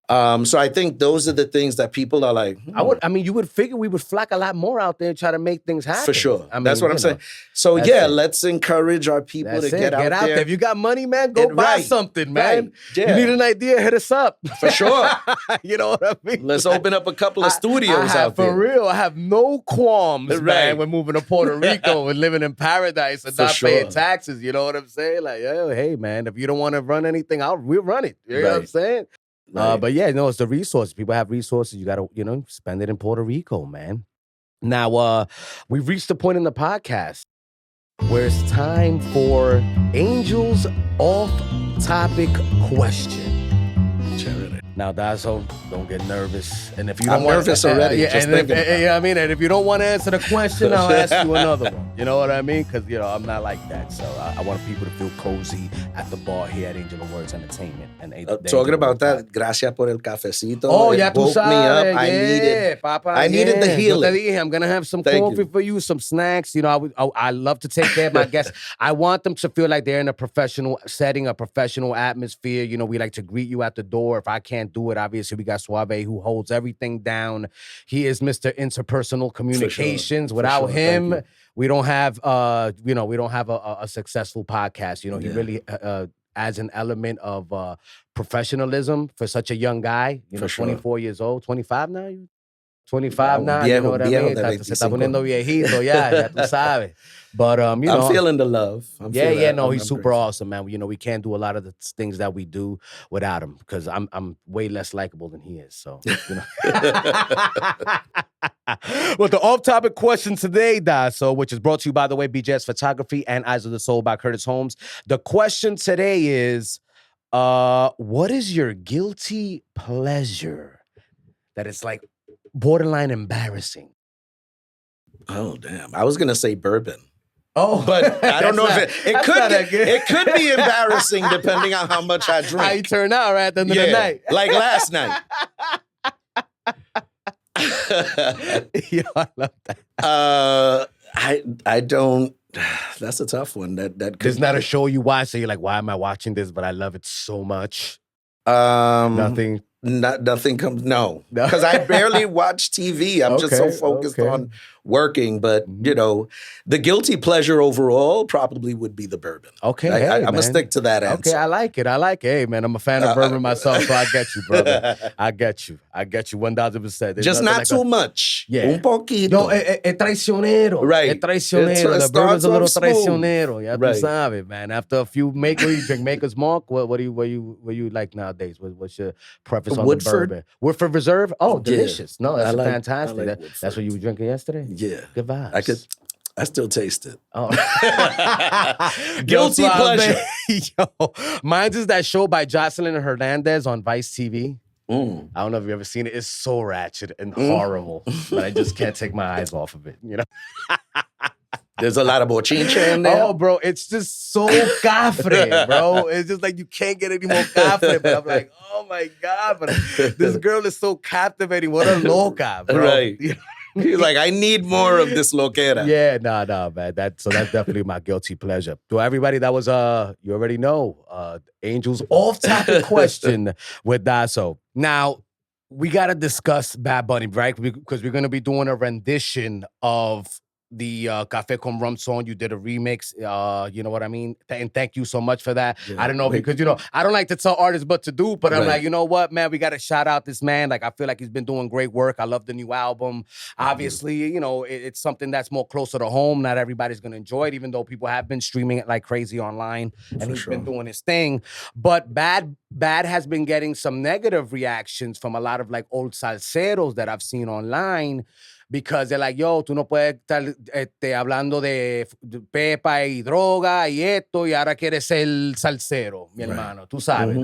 So I think those are the things that people are like, I mean, you would figure we would flock a lot more out there and try to make things happen. For sure. I mean, that's what I'm saying. So yeah, let's encourage our people to get out there. If you got money, man, go buy something, man. Yeah. You need an idea, hit us up. For sure. You know what I mean? Let's open up a couple of studios out there. For real, I have no qualms, man, when moving to Puerto Rico and living in paradise and not paying taxes. You know what I'm saying? Like, yo, hey, man, if you don't want to run anything, we'll run it. You know what I'm saying? Right. But yeah, no, it's the resources. People have resources. You got to, you know, spend it in Puerto Rico, man. Now, we've reached the point in the podcast where it's time for Angel's off-topic question. Now, Daso, don't get nervous. And if you don't want nervous already. And if you don't want to answer the question, I'll ask you another one. You know what I mean? Because, you know, I'm not like that. So I want people to feel cozy at the bar here at Angel of Words Entertainment. And talking about that, gracias por el cafecito. Oh, ya tú sabes. I needed the healing. Yo te dije, I'm going to have some coffee for you, some snacks. You know, I love to take care of my guests. I want them to feel like they're in a professional setting, a professional atmosphere. You know, we like to greet you at the door. If I can't do it, obviously we got Suave who holds everything down. He is Mr. Interpersonal Communications. Without him, we don't have we don't have a successful podcast. You know, he really adds an element of professionalism for such a young guy. You know, 24 years old, 25 now. 25 now, you know what I mean? Se está poniendo viejito, ya tú sabes. But, you know. I'm feeling the love. He's super awesome, man. You know, we can't do a lot of the things that we do without him because I'm way less likable than he is. So, you know. Well, the off-topic question today, Daso, which is brought to you, by the way, BJS Photography and Eyes of the Soul by Curtis Holmes. The question today is, what is your guilty pleasure that is like borderline embarrassing? Oh, damn. I was going to say bourbon. Oh, but I don't know if it could be embarrassing depending on how much I drink. How you turn out right at the end of the night. Like last night. Yo, I love that. I don't. That's a tough one. That there's not a show you watch, so you're like, why am I watching this? But I love it so much. Nothing. Nothing comes. No, because I barely watch TV. I'm just so focused on working. But you know, the guilty pleasure overall probably would be the bourbon. Okay, I'm gonna stick to that answer. Okay, I like it. Hey, man, I'm a fan of bourbon myself, so I get you, brother. I get you 1,000%. Just not like too much. Yeah, un poquito. No, es traicionero. Right, es traicionero. The bourbon's a little traicionero. Ya tú sabes, man. After a few you drink Maker's Mark. What do you like nowadays? What's your preference on Woodford? The bourbon? Woodford Reserve. Oh, delicious. No, that's fantastic. That's what you were drinking yesterday. Yeah. Good vibes. I still taste it. Oh. Guilty pleasure. Yo, mine's is that show by Jocelyn Hernandez on Vice TV. I don't know if you've ever seen it. It's so ratchet and horrible, but I just can't take my eyes off of it, you know? There's a lot of bochincha in there. Oh, bro, it's just so cafre, bro. It's just like you can't get any more cafre. But I'm like, oh my God, but this girl is so captivating. What a loca, bro. Right. You know? He's like, I need more of this loquera. Yeah, no, man. That's definitely my guilty pleasure. To everybody, that was you already know, Angel's off-topic question with Daso. Now, we gotta discuss Bad Bunny, right? Because we're gonna be doing a rendition of the Café con Rum song. You did a remix, you know what I mean? And thank you so much for that. Yeah. I don't know, because, you know, I don't like to tell artists what to do, but I'm like, you know what, man, we got to shout out this man. Like, I feel like he's been doing great work. I love the new album. Obviously, you know, it's something that's more closer to home. Not everybody's going to enjoy it, even though people have been streaming it like crazy online, and he's been doing his thing. But Bad has been getting some negative reactions from a lot of like old salseros that I've seen online. because they're like, yo, tú no puedes estar hablando de pepa y droga y esto y ahora quieres ser salsero, mi hermano. Tú sabes,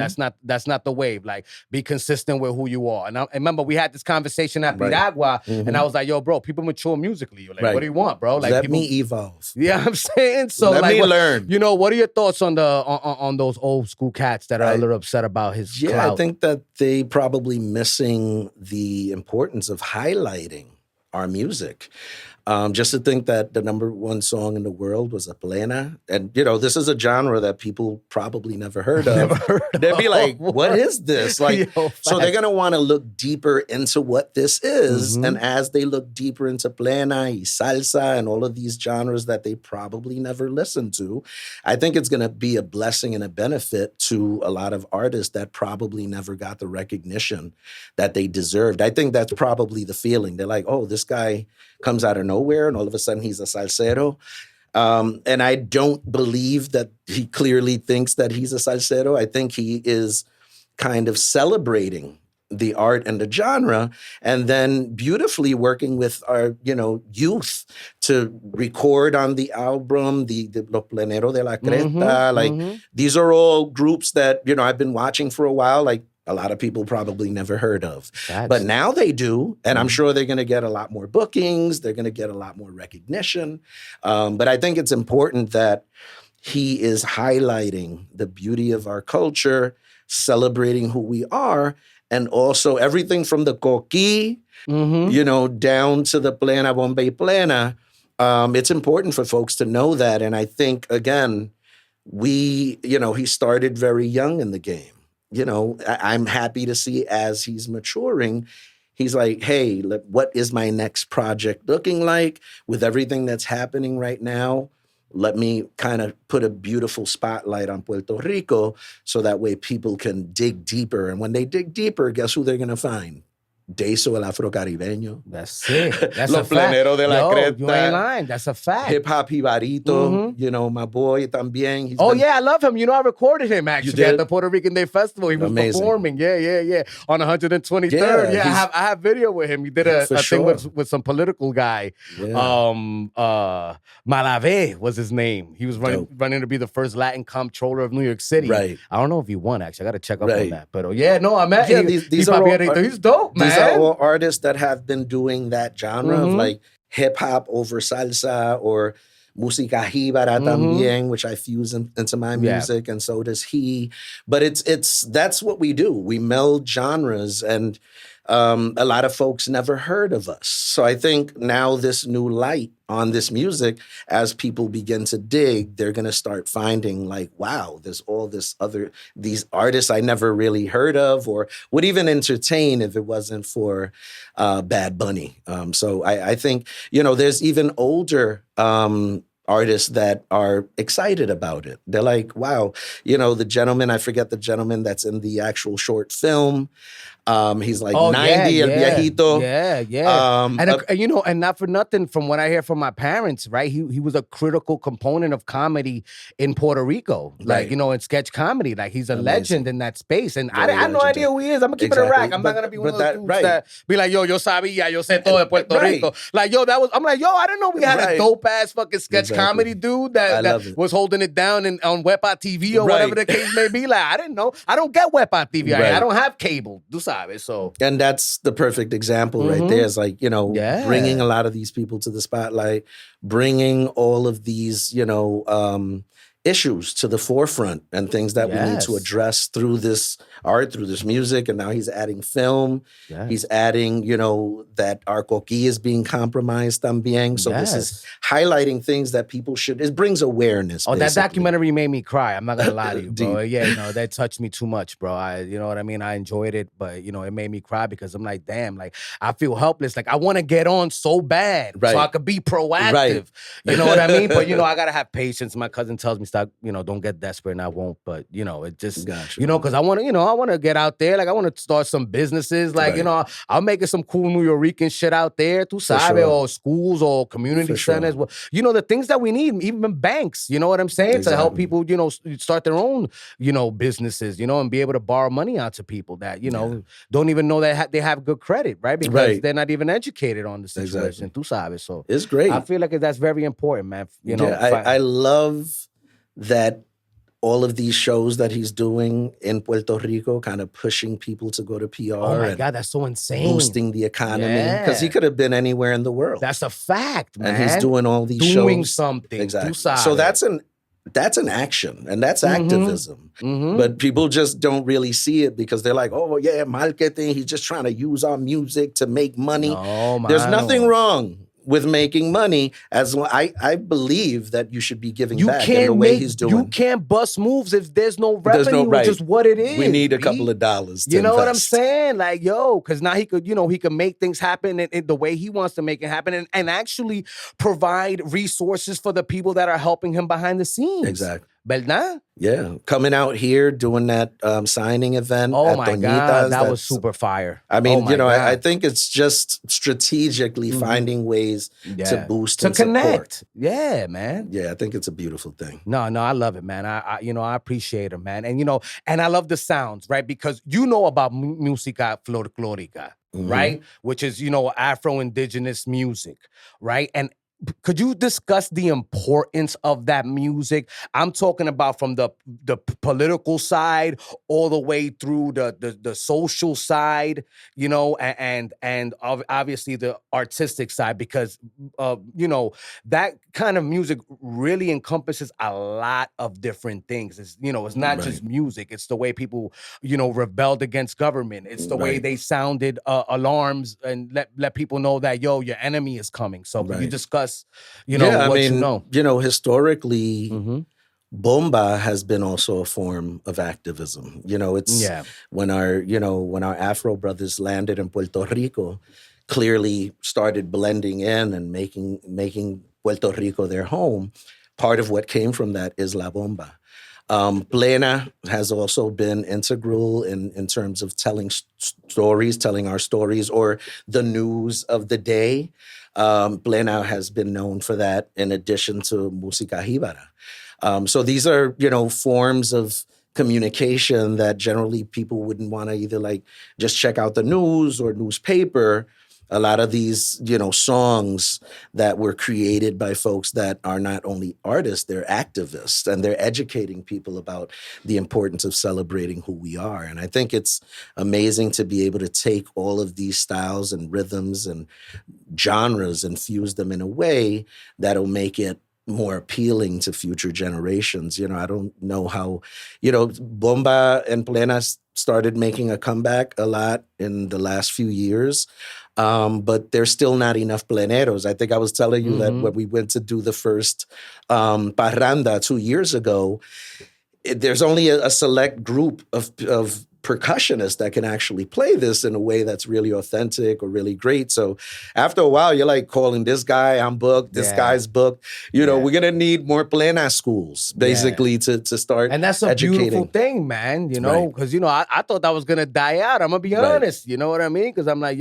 that's not the wave. Like, be consistent with who you are. And I remember we had this conversation at Piragua, and I was like, yo, bro, people mature musically. You're like, what do you want, bro? Like, let me evolve. Yeah, I'm saying. So let me learn. You know, what are your thoughts on on those old school cats that are a little upset about his clout? I think that they probably missing the importance of highlighting our music. Just to think that the #1 song in the world was a plena. And, you know, this is a genre that people probably never heard of. They'd be like, what is this? Like, so they're going to want to look deeper into what this is. And as they look deeper into plena y salsa and all of these genres that they probably never listened to, I think it's going to be a blessing and a benefit to a lot of artists that probably never got the recognition that they deserved. I think that's probably the feeling. They're like, oh, this guy comes out of nowhere and all of a sudden he's a salsero. And I don't believe that he clearly thinks that he's a salsero. I think he is kind of celebrating the art and the genre and then beautifully working with our, you know, youth to record on the album, the Los Pleneros de la Cresta. Like, these are all groups that, you know, I've been watching for a while. Like, a lot of people probably never heard of. But now they do, and I'm sure they're going to get a lot more bookings. They're going to get a lot more recognition. But I think it's important that he is highlighting the beauty of our culture, celebrating who we are, and also everything from the coquí, you know, down to the plena, bomba y plena. It's important for folks to know that. And I think, again, you know, he started very young in the game. You know, I'm happy to see as he's maturing, he's like, hey, what is my next project looking like with everything that's happening right now? Let me kind of put a beautiful spotlight on Puerto Rico so that way people can dig deeper. And when they dig deeper, guess who they're going to find? DASO, el afro-caribeño. That's it. That's Los Pleneros de la Cresta. You ain't lying. That's a fact. Hip Hop Jibarito, you know, my boy también. Yeah, I love him. You know, I recorded him actually at the Puerto Rican Day Festival. He was performing. Yeah. On 123rd. Yeah, I have video with him. He did a thing with some political guy. Malave was his name. He was running to be the first Latin comptroller of New York City. Right. I don't know if he won, actually. I got to check up on that. But yeah, no, I met him. He's dope, man. These are all artists that have been doing that genre of like hip hop over salsa or música jíbara también, which I fuse into my music, and so does he. But that's what we do. We meld genres, and a lot of folks never heard of us. So I think now this new light on this music, as people begin to dig, they're going to start finding like, wow, there's all these artists I never really heard of or would even entertain if it wasn't for Bad Bunny. So I think, you know, there's even older artists that are excited about it. They're like, wow, you know, I forget the gentleman that's in the actual short film. He's like 90, el viejito. And you know, and not for nothing, from what I hear from my parents, right? He was a critical component of comedy in Puerto Rico. Like, you know, in sketch comedy. Like, he's a legend in that space. And I have no idea who he is. I'm gonna keep it a rack. I'm not gonna be one of those dudes that be like, yo sabía, yo sé todo de Puerto Rico. Like, I'm like, I didn't know we had a dope ass fucking sketch comedy dude that was holding it down on Wepa TV or whatever the case may be. Like, I didn't know. I don't get Wepa TV. I don't have cable. So, and that's the perfect example right there. It's like, you know, bringing a lot of these people to the spotlight, bringing all of these, you know, issues to the forefront and things that we need to address through this art, through this music. And now he's adding film. He's adding, you know, that our coquí is being compromised también. So this is highlighting things that people it brings awareness. Oh, that documentary made me cry. I'm not going to lie to you, bro. Yeah, you know, that touched me too much, bro. You know what I mean? I enjoyed it, but, you know, it made me cry because I'm like, damn, like, I feel helpless. Like, I want to get on so bad so I could be proactive. You know what I mean? But, you know, I got to have patience. My cousin tells me start, don't get desperate and I won't, but it just, Gotcha. because I want to get out there. Like I want to start some businesses. Like, I'm making some cool Nuyorican shit out there, tu sabe, or schools or community centers. Well, the things that we need, even banks, you know what I'm saying? To help people, start their own, businesses, and be able to borrow money out to people that, don't even know that they have good credit, right? Because they're not even educated on the situation, tu sabe. So it's great. I feel like that's very important, man. I love that all of these shows that he's doing in Puerto Rico, kind of pushing people to go to PR. Oh my God, that's so insane. Boosting the economy. Because he could have been anywhere in the world. That's a fact, man. And he's doing all these shows. Doing something. Exactly. So that's an action, and that's activism. But people just don't really see it because they're like, oh yeah, marketing, he's just trying to use our music to make money. No, there's nothing wrong with making money, as I believe that you should be giving back in the way he's doing. You can't bust moves if there's no revenue, which is what it is. We need a couple of dollars to You know invest. what I'm saying? Like, because now he could make things happen in the way he wants to make it happen and actually provide resources for the people that are helping him behind the scenes. Exactly. ¿Verdad? Yeah. Coming out here, doing that signing event at my Doñita's. God, that was super fire. I mean, I think it's just strategically finding ways to boost and connect. Support. Yeah, man. Yeah, I think it's a beautiful thing. No, I love it, man. I appreciate it, man. And, and I love the sounds, right? Because about MĽICA folklorica, right? Which is, Afro-Indigenous music, right? And could you discuss the importance of that music? I'm talking about from the political side all the way through the social side, and obviously the artistic side, because that kind of music really encompasses a lot of different things. It's it's not just music. It's the way people rebelled against government. It's the way they sounded alarms and let people know that your enemy is coming. So you discuss. Historically, Bomba has been also a form of activism. It's when our Afro brothers landed in Puerto Rico, clearly started blending in and making Puerto Rico their home. Part of what came from that is La Bomba. PLENA has also been integral in terms of telling our stories, or the news of the day. PLENA has been known for that, in addition to Música Jíbara. So these are, forms of communication that generally people wouldn't want to either just check out the news or newspaper. A lot of these, songs that were created by folks that are not only artists, they're activists, and they're educating people about the importance of celebrating who we are. And I think it's amazing to be able to take all of these styles and rhythms and genres and fuse them in a way that'll make it more appealing to future generations. I don't know how, Bomba and PLENA started making a comeback a lot in the last few years. But there's still not enough pleneros. I think I was telling you that when we went to do the first parranda 2 years ago, there's only a select group of percussionists that can actually play this in a way that's really authentic or really great. So after a while, you're like calling this guy, I'm booked, this guy's booked. We're going to need more plena schools, basically, to start And that's a educating. beautiful thing, man, because, I thought that was going to die out. I'm going to be honest, you know what I mean? Because I'm like,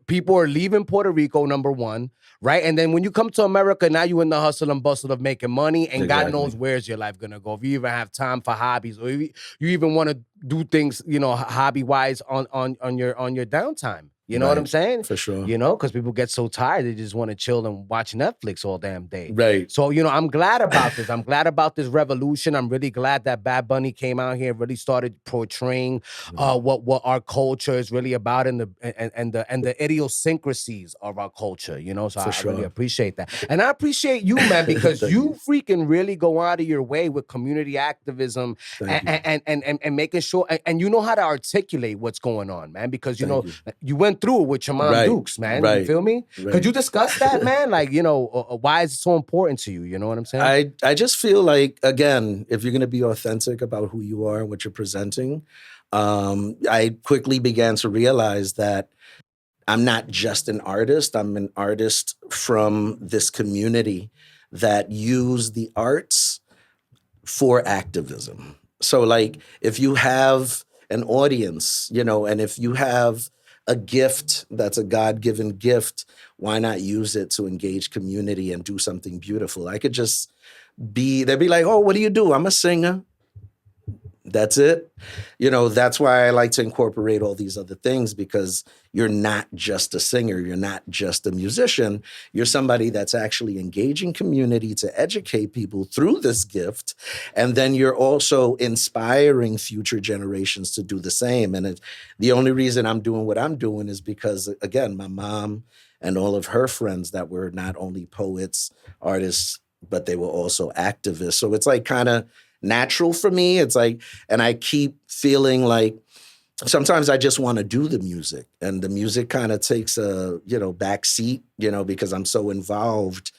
people are leaving Puerto Rico, number one, right? And then when you come to America, now you're in the hustle and bustle of making money, and God knows where's your life going to go. If you even have time for hobbies, or you even want to do things, hobby-wise on your downtime. You know what I'm saying? For sure. Because people get so tired, they just want to chill and watch Netflix all damn day. Right. So, I'm glad about this. I'm glad about this revolution. I'm really glad that Badbunny came out here and really started portraying what our culture is really about, and the idiosyncrasies of our culture, So I really appreciate that. And I appreciate you, man, because you freaking really go out of your way with community activism and making sure, and you know how to articulate what's going on, man, because, you went through it with your mom Dukes, man. You feel me? Could you discuss that, man? Why is it so important to you? You know what I'm saying? I just feel like, again, if you're going to be authentic about who you are and what you're presenting, I quickly began to realize that I'm not just an artist. I'm an artist from this community that use the arts for activism. So like if you have an audience, you know, and if you have a gift that's a God-given gift, why not use it to engage community and do something beautiful? I could just they'd be like, oh, what do you do? I'm a singer. That's it. You know, that's why I like to incorporate all these other things, because you're not just a singer. You're not just a musician. You're somebody that's actually engaging community to educate people through this gift. And then you're also inspiring future generations to do the same. And the only reason I'm doing what I'm doing is because, again, my mom and all of her friends that were not only poets, artists, but they were also activists. So it's like kind of natural for me. It's like, and I keep feeling like sometimes I just want to do the music, and the music kind of takes a, you know, back seat, you know, because I'm so involved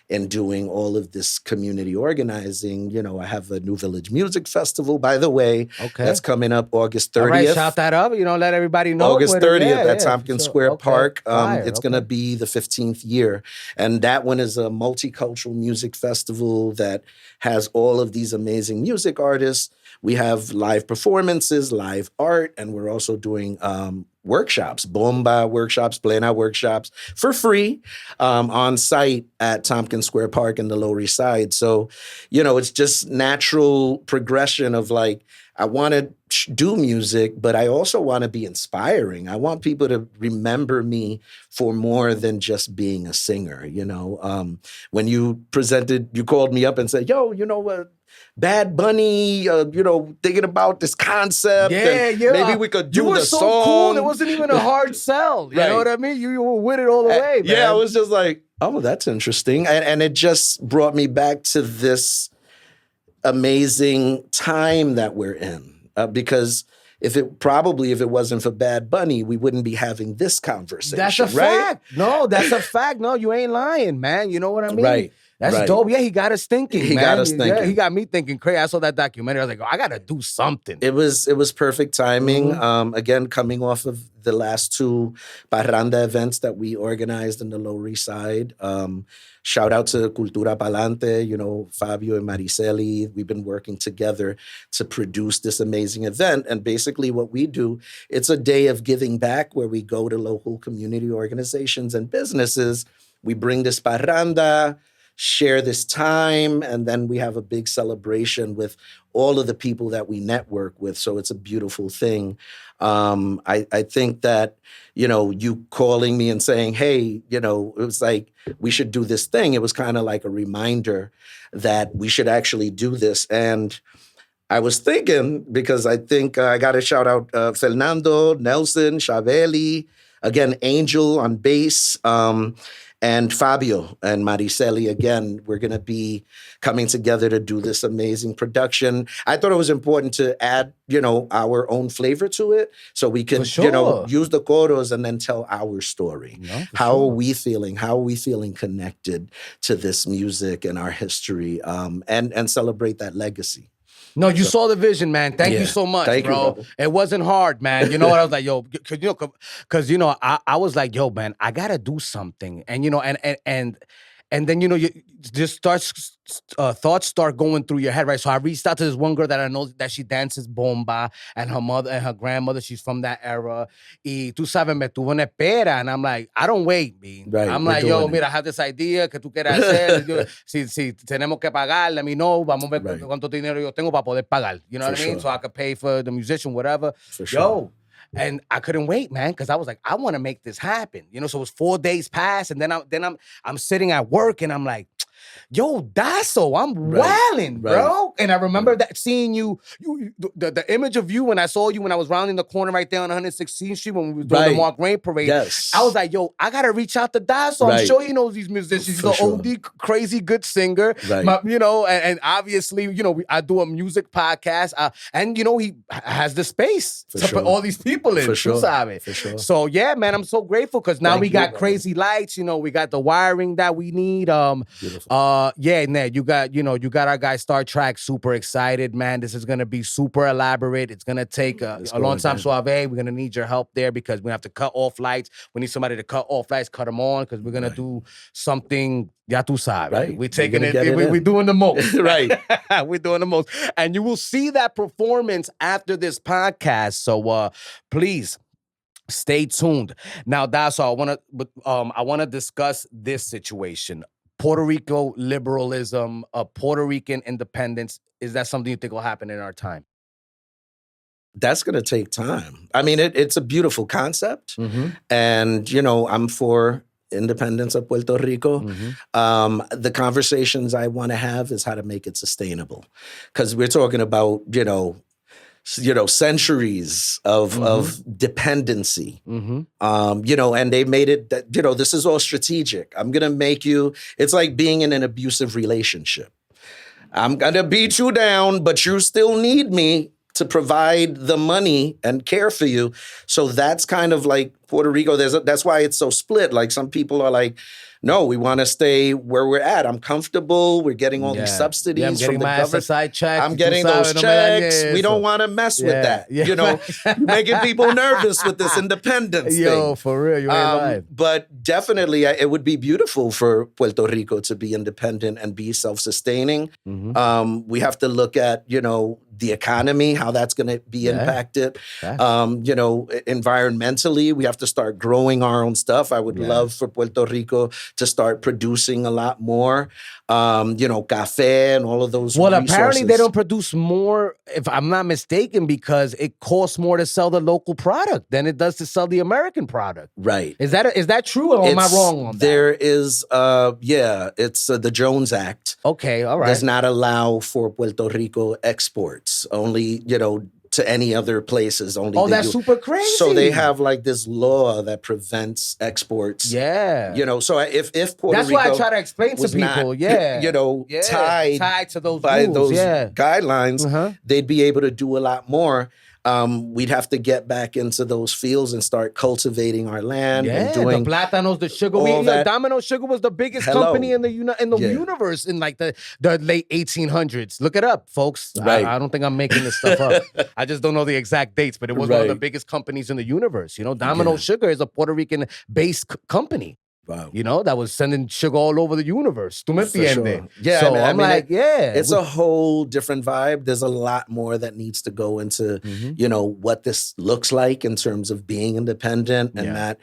in doing all of this community organizing. You know, I have a New Village Music Festival, by the way, that's coming up August 30th. All right, shout that up, you know, let everybody know. August 30th at Tompkins Square Park. It's going to be the 15th year. And that one is a multicultural music festival that has all of these amazing music artists. We have live performances, live art, and we're also doing workshops, BOMBA workshops, PLENA workshops for free on site at Tompkins Square Park in the Lower East Side. So, you know, it's just natural progression of like, I want to do music, but I also want to be inspiring. I want people to remember me for more than just being a singer. You know, when you called me up and said, yo, you know what? Bad Bunny, you know, thinking about this concept. Yeah. Maybe we could do the song. You were so cool. It wasn't even a hard sell. You know what I mean? You were with it all the way, man. Yeah, I was just like, oh, that's interesting. And it just brought me back to this amazing time that we're in. Because if it wasn't for Bad Bunny, we wouldn't be having this conversation. That's a fact. No, that's a fact. No, you ain't lying, man. You know what I mean? Right. That's dope. Yeah, he got us thinking, man. He got us thinking. Yeah, he got me thinking crazy. I saw that documentary. I was like, oh, I got to do something. It was perfect timing. Again, coming off of the last two parranda events that we organized in the Lower East Side. Shout out to Cultura Palante, you know, Fabio and Mariceli. We've been working together to produce this amazing event. And basically what we do, it's a day of giving back where we go to local community organizations and businesses. We bring this parranda, share this time, and then we have a big celebration with all of the people that we network with. So it's a beautiful thing. I think that, you know, you calling me and saying, hey, you know, it was like, we should do this thing. It was kind of like a reminder that we should actually do this. And I was thinking, because I think I got to shout out Fernando, Nelson, Chaveli, again, Angel on bass, and Fabio and Mariceli. Again, we're going to be coming together to do this amazing production. I thought it was important to add, you know, our own flavor to it, so we can, you know, use the choros and then tell our story. How are we feeling? How are we feeling connected to this music and our history, and celebrate that legacy? No, you saw the vision, man. Thank you so much, bro. You, it wasn't hard, man. You know what? I was like, yo, because you know, I was like, yo, man, I gotta do something, and you know, and then you know, you just thoughts start going through your head, right? So I reached out to this one girl that I know that she dances bomba, and her mother and her grandmother, she's from that era. Y tú sabes, me tuvo en espera, and I'm like, I don't wait, man. Right, I'm like, yo, mira, I have this idea que tú quieres hacer. si tenemos que pagar, let me know. Vamos a ver cuánto dinero yo tengo para poder pagar. You know what I mean? So I could pay for the musician, whatever. Yo. And I couldn't wait, man, because I was like, I want to make this happen. You know, so it was 4 days past, and then I'm sitting at work, and I'm like, yo, Daso, I'm wilding, bro. And I remember that seeing you the image of you when I saw you when I was rounding the corner right there on 116th Street when we were doing the Mark Rain Parade. Yes. I was like, yo, I gotta reach out to Daso. I'm sure he knows these musicians. He's an OD crazy good singer. You know, and obviously, you know, I do a music podcast, and you know, he has the space to put all these people in. For sure. So yeah, man, I'm so grateful because now we got crazy lights. You know, we got the wiring that we need. Yeah, Ned, you got our guy Star Trek super excited, man. This is gonna be super elaborate. It's gonna take a long time, Suave. We're gonna need your help there because we have to cut off lights. We need somebody to cut off lights, cut them on, because we're gonna do something. Ya tú sabes. Right. We're taking we're doing the most. Right. We're doing the most. And you will see that performance after this podcast. So please stay tuned. Now, Daso, I wanna discuss this situation. Puerto Rico liberalism, Puerto Rican independence. Is that something you think will happen in our time? That's going to take time. I mean, it's a beautiful concept. And, I'm for independence of Puerto Rico. The conversations I want to have is how to make it sustainable. Because we're talking about, centuries of dependency, and they made it that, this is all strategic. I'm going to make you, it's like being in an abusive relationship. I'm going to beat you down, but you still need me to provide the money and care for you. So that's kind of like Puerto Rico. That's why it's so split. Like some people are like, no, we want to stay where we're at. I'm comfortable. We're getting all these subsidies I'm getting from the my government. SSI check. I'm getting those checks. We don't want to mess with that. You're making people nervous with this independence thing. For real, you ain't lying. But definitely, it would be beautiful for Puerto Rico to be independent and be self-sustaining. We have to look at, the economy, how that's going to be impacted. Environmentally, we have to start growing our own stuff. I would love for Puerto Rico to start producing a lot more, café and all of those resources. Apparently they don't produce more, if I'm not mistaken, because it costs more to sell the local product than it does to sell the American product. Right. Is that true, or am I wrong on that? There is, it's the Jones Act. Okay, all right. Does not allow for Puerto Rico exports, only, to any other places. Only that's super crazy. So they have like this law that prevents exports. Yeah. So if Puerto That's Rico why I try to explain to people. Tied to those by rules, those guidelines, they'd be able to do a lot more. We'd have to get back into those fields and start cultivating our land and doing the plátanos, the sugar. Domino Sugar was the biggest company in the universe in like the late 1800s. Look it up, folks. Right. I don't think I'm making this stuff up. I just don't know the exact dates, but it was one of the biggest companies in the universe. Domino Sugar is a Puerto Rican-based company. Wow. That was sending sugar all over the universe. ¿Tú me entiendes? Sure. Yeah, so I mean, it's a whole different vibe. There's a lot more that needs to go into, what this looks like in terms of being independent and not,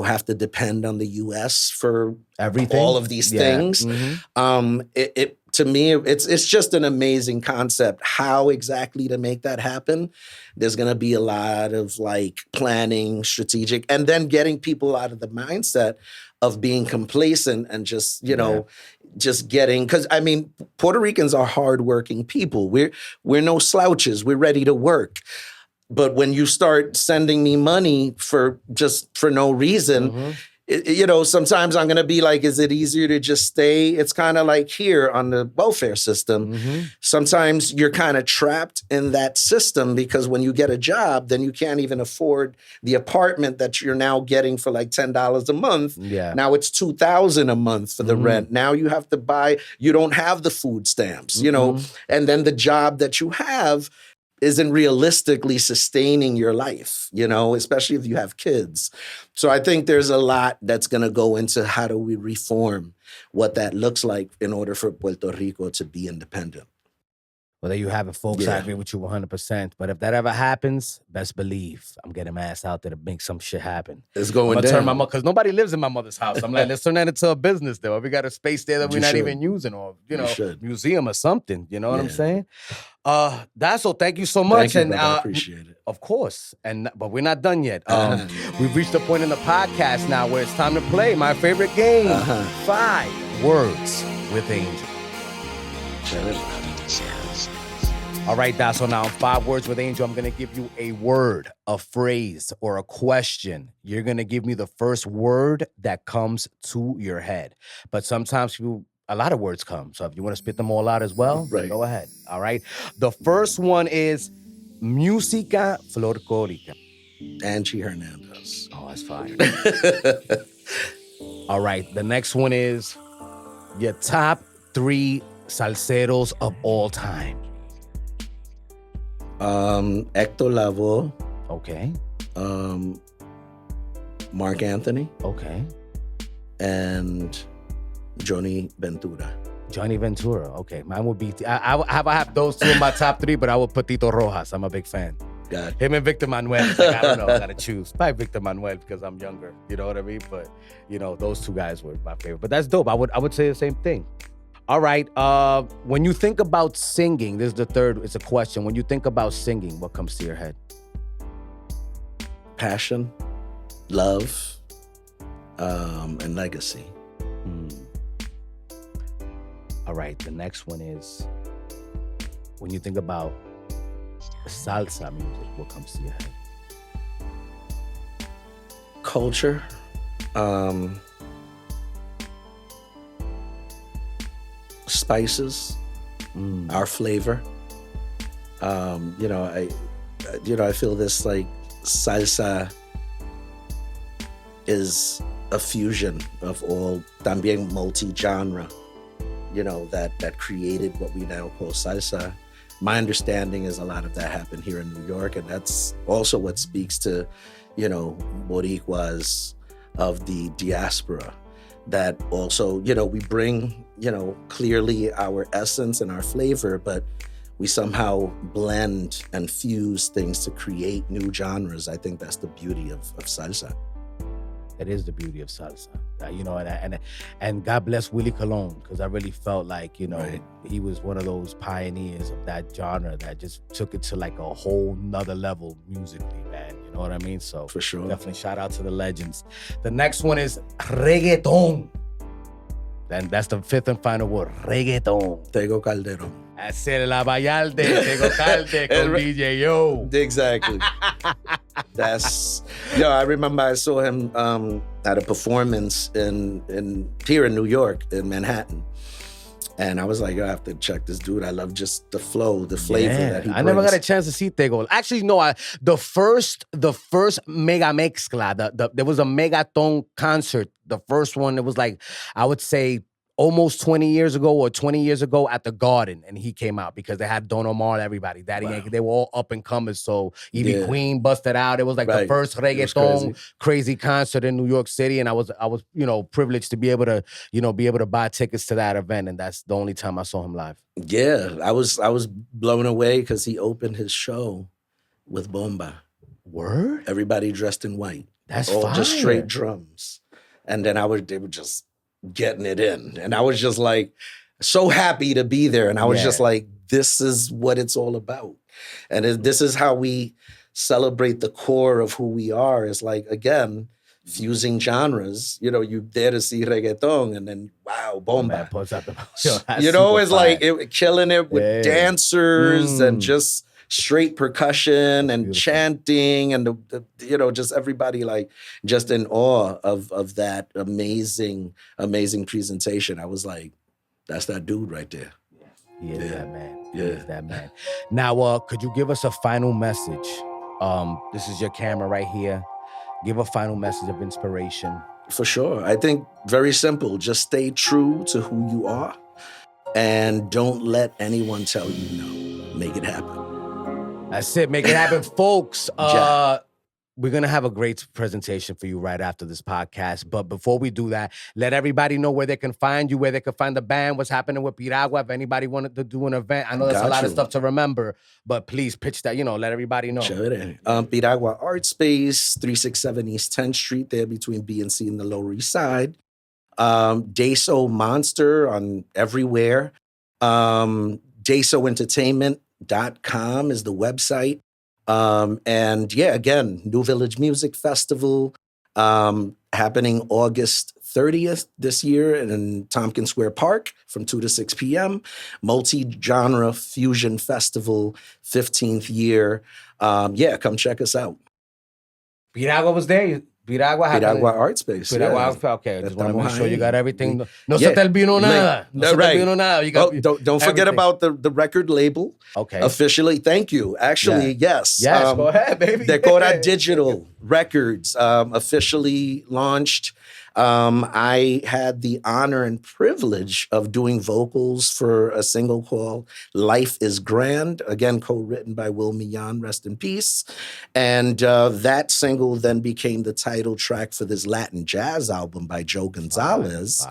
have to depend on the U.S. for everything, all of these things. To me, it's just an amazing concept. How exactly to make that happen? There's going to be a lot of like planning, strategic, and then getting people out of the mindset of being complacent and just, just getting, because I mean, Puerto Ricans are hardworking people. We're no slouches. We're ready to work. But when you start sending me money for no reason, sometimes I'm going to be like, is it easier to just stay? It's kind of like here on the welfare system. Sometimes you're kind of trapped in that system because when you get a job, then you can't even afford the apartment that you're now getting for like $10 a month. Yeah. Now it's $2,000 a month for the rent. Now you have to buy, you don't have the food stamps, and then the job that you have isn't realistically sustaining your life, especially if you have kids. So I think there's a lot that's going to go into how do we reform what that looks like in order for Puerto Rico to be independent. Well, there you have it, folks. I agree with you 100%. But if that ever happens, best believe I'm getting my ass out there to make some shit happen. It's going down. Turn my mother, because nobody lives in my mother's house. I'm like, let's turn that into a business there. We got a space there that we're not even using, or museum or something. You know what I'm saying? Daso, thank you so much. Thank you, I appreciate it. Of course. But we're not done yet. We've reached a point in the podcast now where it's time to play my favorite game. 5 Words with Angel. All right, Daso, now in 5 Words with Angel, I'm going to give you a word, a phrase, or a question. You're going to give me the first word that comes to your head. But sometimes a lot of words come. So if you want to spit them all out as well, go ahead. All right. The first one is MÁSICA folklorica. Angie Hernandez. Oh, that's fire. All right. The next one is your top 3 salseros of all time. Hector Lavoe. Okay. Mark Anthony. Okay. And Johnny Ventura. Johnny Ventura. Okay. Mine would be, I have those 2 in my top 3, but I would put Tito Rojas. I'm a big fan. God. Him and Victor Manuel. Like, I don't know. I got to choose. Probably Victor Manuel because I'm younger. You know what I mean? But, you know, those 2 guys were my favorite. But that's dope. I would say the same thing. All right. When you think about singing, this is the third, it's a question. When you think about singing, what comes to your head? Passion, love, and legacy. All right. The next one is, when you think about salsa music, what comes to your head? Culture, spices, our flavor. I feel this like salsa is a fusion of all, también multi-genre, that created what we now call salsa. My understanding is a lot of that happened here in New York, and that's also what speaks to, Boricuas of the diaspora. That also, we bring, clearly our essence and our flavor, but we somehow blend and fuse things to create new genres. I think that's the beauty of salsa. It is the beauty of salsa, and God bless Willie Colon, because I really felt like, Right. he was one of those pioneers of that genre that just took it to like a whole nother level musically, man. You know what I mean? So For sure. definitely shout out to the legends. The next one is reggaeton. And that's the 5th and final word, reggaeton. Tego Calderón. Hacer la Vallarde, Tego Calde con DJ Yo. Exactly. That's, I remember I saw him at a performance here in New York, in Manhattan. And I was like, I have to check this dude. I love just the flow, the flavor that he brings. I never got a chance to see Tego. Actually, no, the first Mega Mezcla, there was a Megaton concert. The first one, it was like, I would say, almost 20 years ago or 20 years ago at the Garden, and he came out because they had Don Omar, everybody, Daddy Yankee, they were all up and coming. So Ivy Queen busted out. It was like the first reggaeton crazy concert in New York City, and I was privileged to be able to buy tickets to that event, and that's the only time I saw him live. Yeah, I was blown away because he opened his show with Bomba. Word? Everybody dressed in white. That's all fire. Just straight drums, and then they were just getting it in. And I was just like, so happy to be there. And I was just like, this is what it's all about. And this is how we celebrate the core of who we are. It's like, again, fusing genres. You there to see reggaeton and then, wow, bomba. It's like killing it with dancers and just straight percussion and chanting and just everybody like just in awe of that amazing presentation. I was like, that's that dude right there. He is that man. He is that man. Now, could you give us a final message? This is your camera right here. Give a final message of inspiration. For sure. I think very simple. Just stay true to who you are and don't let anyone tell you no. Make it happen. That's it. Make it happen, folks. We're going to have a great presentation for you right after this podcast. But before we do that, let everybody know where they can find you, where they can find the band, what's happening with Piragua. If anybody wanted to do an event, I know there's a lot of stuff to remember, but please pitch that, let everybody know. Sure. Piragua Art Space, 367 East 10th Street, there between B and C in the Lower East Side. DASO Monster on everywhere. DASOentertainment.com is the website. Again, New Village Music Festival happening August 30th this year in Tompkins Square Park from 2 to 6 p.m. Multi-genre fusion festival, 15th year. Come check us out. Piragua was there. Piragua Art Space. Piragua, okay. I just want to make sure you got everything. No se te olvidó nada. No se te olvidó nada. You got don't forget about the record label. Okay. Officially, thank you. Actually, yes. Yes, go ahead, baby. Decora Digital Records officially launched. I had the honor and privilege of doing vocals for a single called Life is Grand, again, co-written by Will Millán, rest in peace. And that single then became the title track for this Latin jazz album by Joe Gonzalez.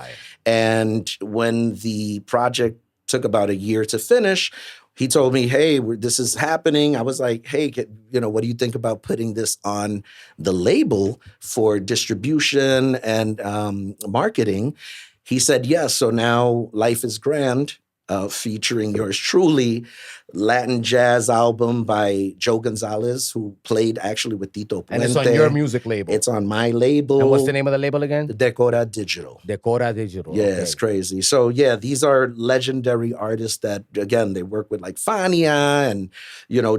And when the project took about a year to finish, he told me, hey, this is happening. I was like, hey, what do you think about putting this on the label for distribution and marketing? He said, yes. So now Life is Grand, featuring yours truly, Latin jazz album by Joe Gonzalez, who played actually with Tito Puente. And it's on your music label. It's on my label. And what's the name of the label again? Decora Digital. Decora Digital. Yeah, okay. It's crazy. So yeah, these are legendary artists that, again, they work with like Fania, and,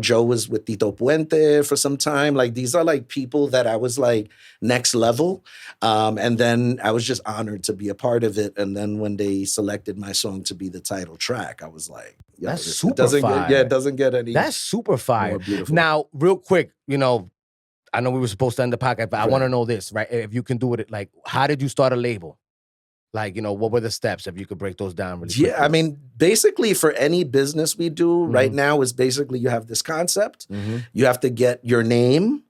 Joe was with Tito Puente for some time. Like, these are like people that I was like next level. And then I was just honored to be a part of it. And then when they selected my song to be the title track, I was like, that's super fire. It doesn't get any. That's super fire. Now, real quick, I know we were supposed to end the podcast, but I want to know this, right? If you can do it, like, how did you start a label? Like, what were the steps? If you could break those down really quickly. Yeah, I mean, basically for any business we do right now is basically you have this concept. You have to get your name,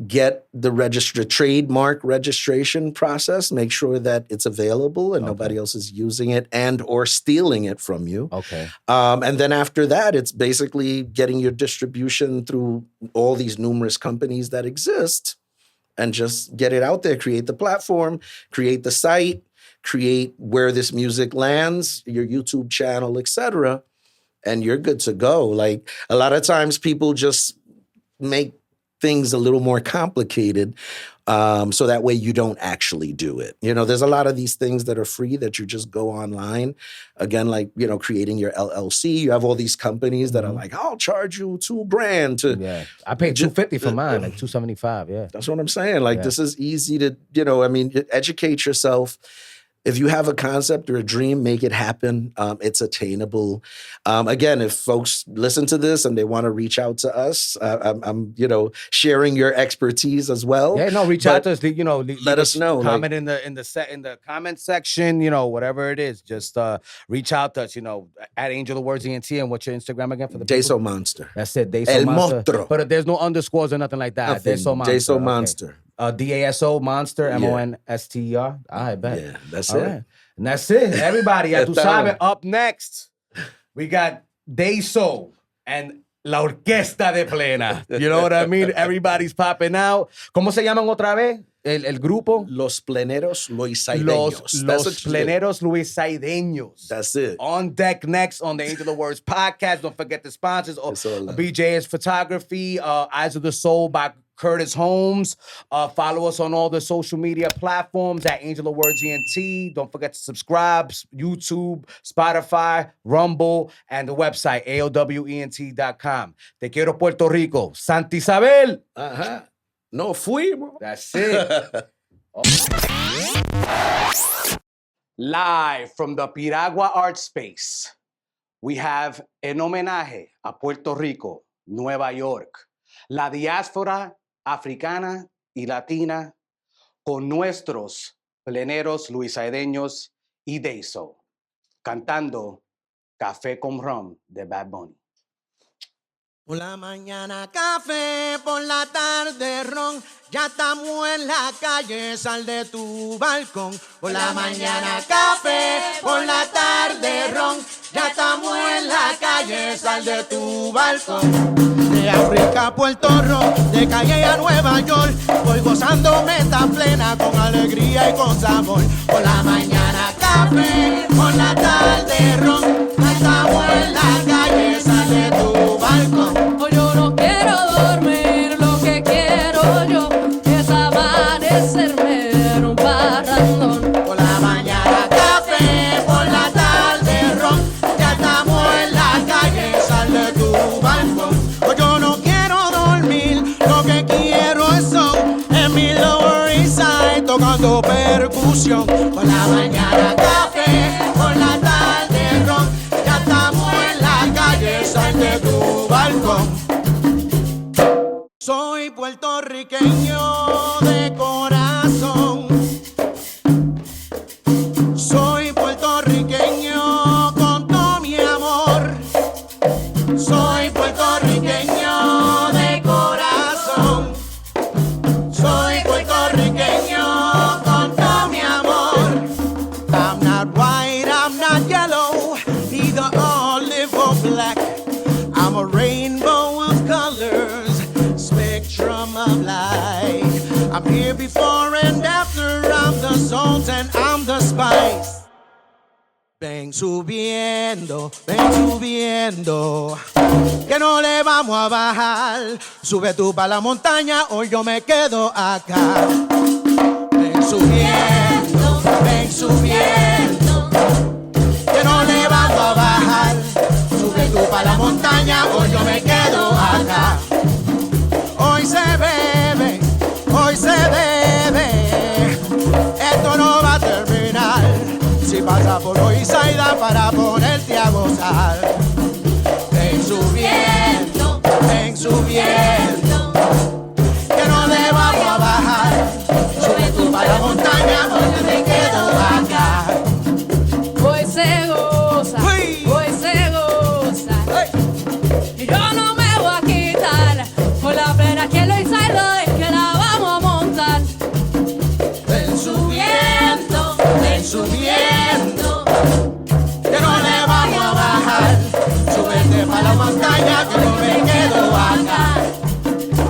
get the trademark registration process, make sure that it's available and nobody else is using it and or stealing it from you. Okay. And then after that, it's basically getting your distribution through all these numerous companies that exist and just get it out there, create the platform, create the site, create where this music lands, your YouTube channel, etc., and you're good to go. Like, a lot of times people just make things a little more complicated so that way you don't actually do it. There's a lot of these things that are free that you just go online. Again, like, creating your LLC. You have all these companies that are like, I'll charge you $2,000 to. Yeah, I paid $250 for mine, like $275. Yeah, that's what I'm saying. Like, this is easy to, educate yourself. If you have a concept or a dream, make it happen. It's attainable. Again, if folks listen to this and they want to reach out to us, I'm sharing your expertise as well. Yeah, no, reach out to us. Let us know. Comment in the comment section. Whatever it is, just reach out to us. At Angel of Words ENT. And what's your Instagram again for the DASO Monster. That's it. DASO El Monster. Monstro. But there's no underscores or nothing like that. DASO Monster. DASO Monster. DASO Monster, MONSTER. I bet. Yeah, that's all it. Right. And that's it. Everybody, ya tú sabes. Up next, we got DASO and La Orquesta de Plena. You know what I mean? Everybody's popping out. ¿Cómo se llaman otra vez? El grupo? Los Pleneros Loisadeños. Los Pleneros Loisadeños. That's it. On deck next on the Angel of Words podcast. Don't forget the sponsors. BJ's Photography, Eyes of the Soul by Curtis Holmes. Follow us on all the social media platforms at Angel of Words ENT. Don't forget to subscribe. YouTube, Spotify, Rumble, and the website, AOWENT.com. Te quiero, Puerto Rico. Santa Isabel. No fuimos. That's it. Live from the Piragua Art Space, we have en homenaje a Puerto Rico, Nueva York, la diáspora africana y latina, con nuestros pleneros luisadeños y DASO, cantando Café con Rum de badbunny. Por la mañana café, por la tarde ron, ya estamos en la calle, sal de tu balcón. Por la mañana café, por la tarde ron, ya estamos en la calle, sal de tu balcón. De África a Puerto Rico, de Calle a Nueva York, voy gozándome tan plena con alegría y con sabor. Por la mañana café, por la tarde ron, ya estamos en la calle, sal de tu balcón. Hoy yo no quiero dormir, lo que quiero yo es amanecerme en un parrandón. Por la mañana café, por la tarde ron, ya estamos en la calle, sal de tu balcón. Hoy yo no quiero dormir, lo que quiero es son en mi Lower East Side tocando percusión. Por la mañana café, por la tarde ron, ya estamos en la calle, sal de tu balcón. Soy puertorriqueño de corazón, Here before and after, I'm the salt and I'm the spice. Ven subiendo, que no le vamos a bajar. Sube tú pa' la montaña o yo me quedo acá. Ven subiendo, que no le vamos a bajar. Sube tú pa' la montaña o yo me quedo acá. Hoy se bebe, esto no va a terminar. Si pasa por Loisaida para ponerte a gozar. Ven subiendo, que no le vamos a bajar. Sube tú para la montaña o yo me quedo acá. Hoy se goza, y yo no me voy a quitar. Con la plena que lo hice es que la vamos a montar. Ven subiendo, que no le vamos a bajar. Súbete para la montaña que no me quedo acá.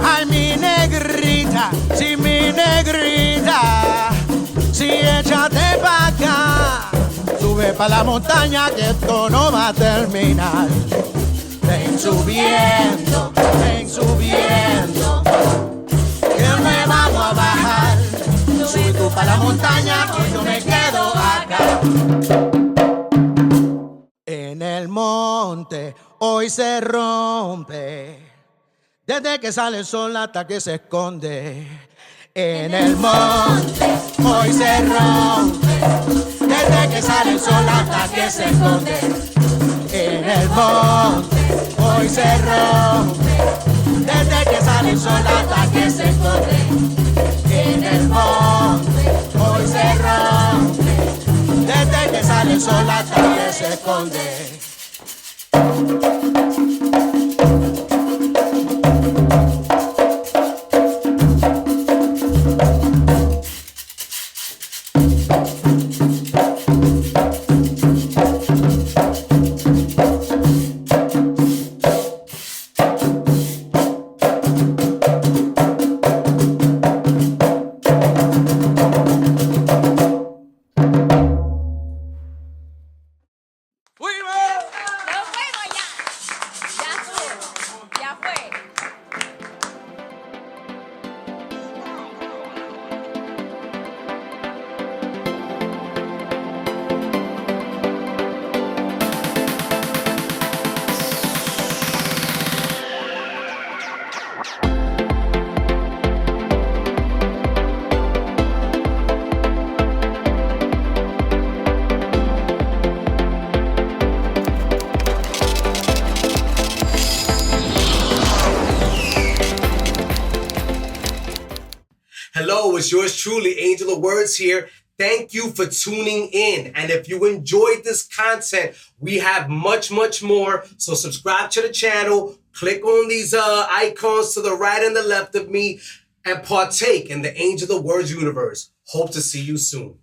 Ay, mi negrita, si échate pa' acá. Sube pa' la montaña que esto no va a terminar. Ven subiendo, que no me vamos a bajar. Sube tú pa' la montaña que yo me quedo acá. En el monte hoy se rompe, desde que sale el sol hasta que se esconde. En el monte hoy se rompe, desde que sale el sol hasta que se esconde. En el monte hoy se rompe, desde que sale el sol hasta que se esconde. En el monte hoy se rompe, desde que sale el sol hasta que se esconde. Hello, it's yours truly, Angel of Words here. Thank you for tuning in. And if you enjoyed this content, we have much, much more. So subscribe to the channel, click on these icons to the right and the left of me, and partake in the Angel of Words universe. Hope to see you soon.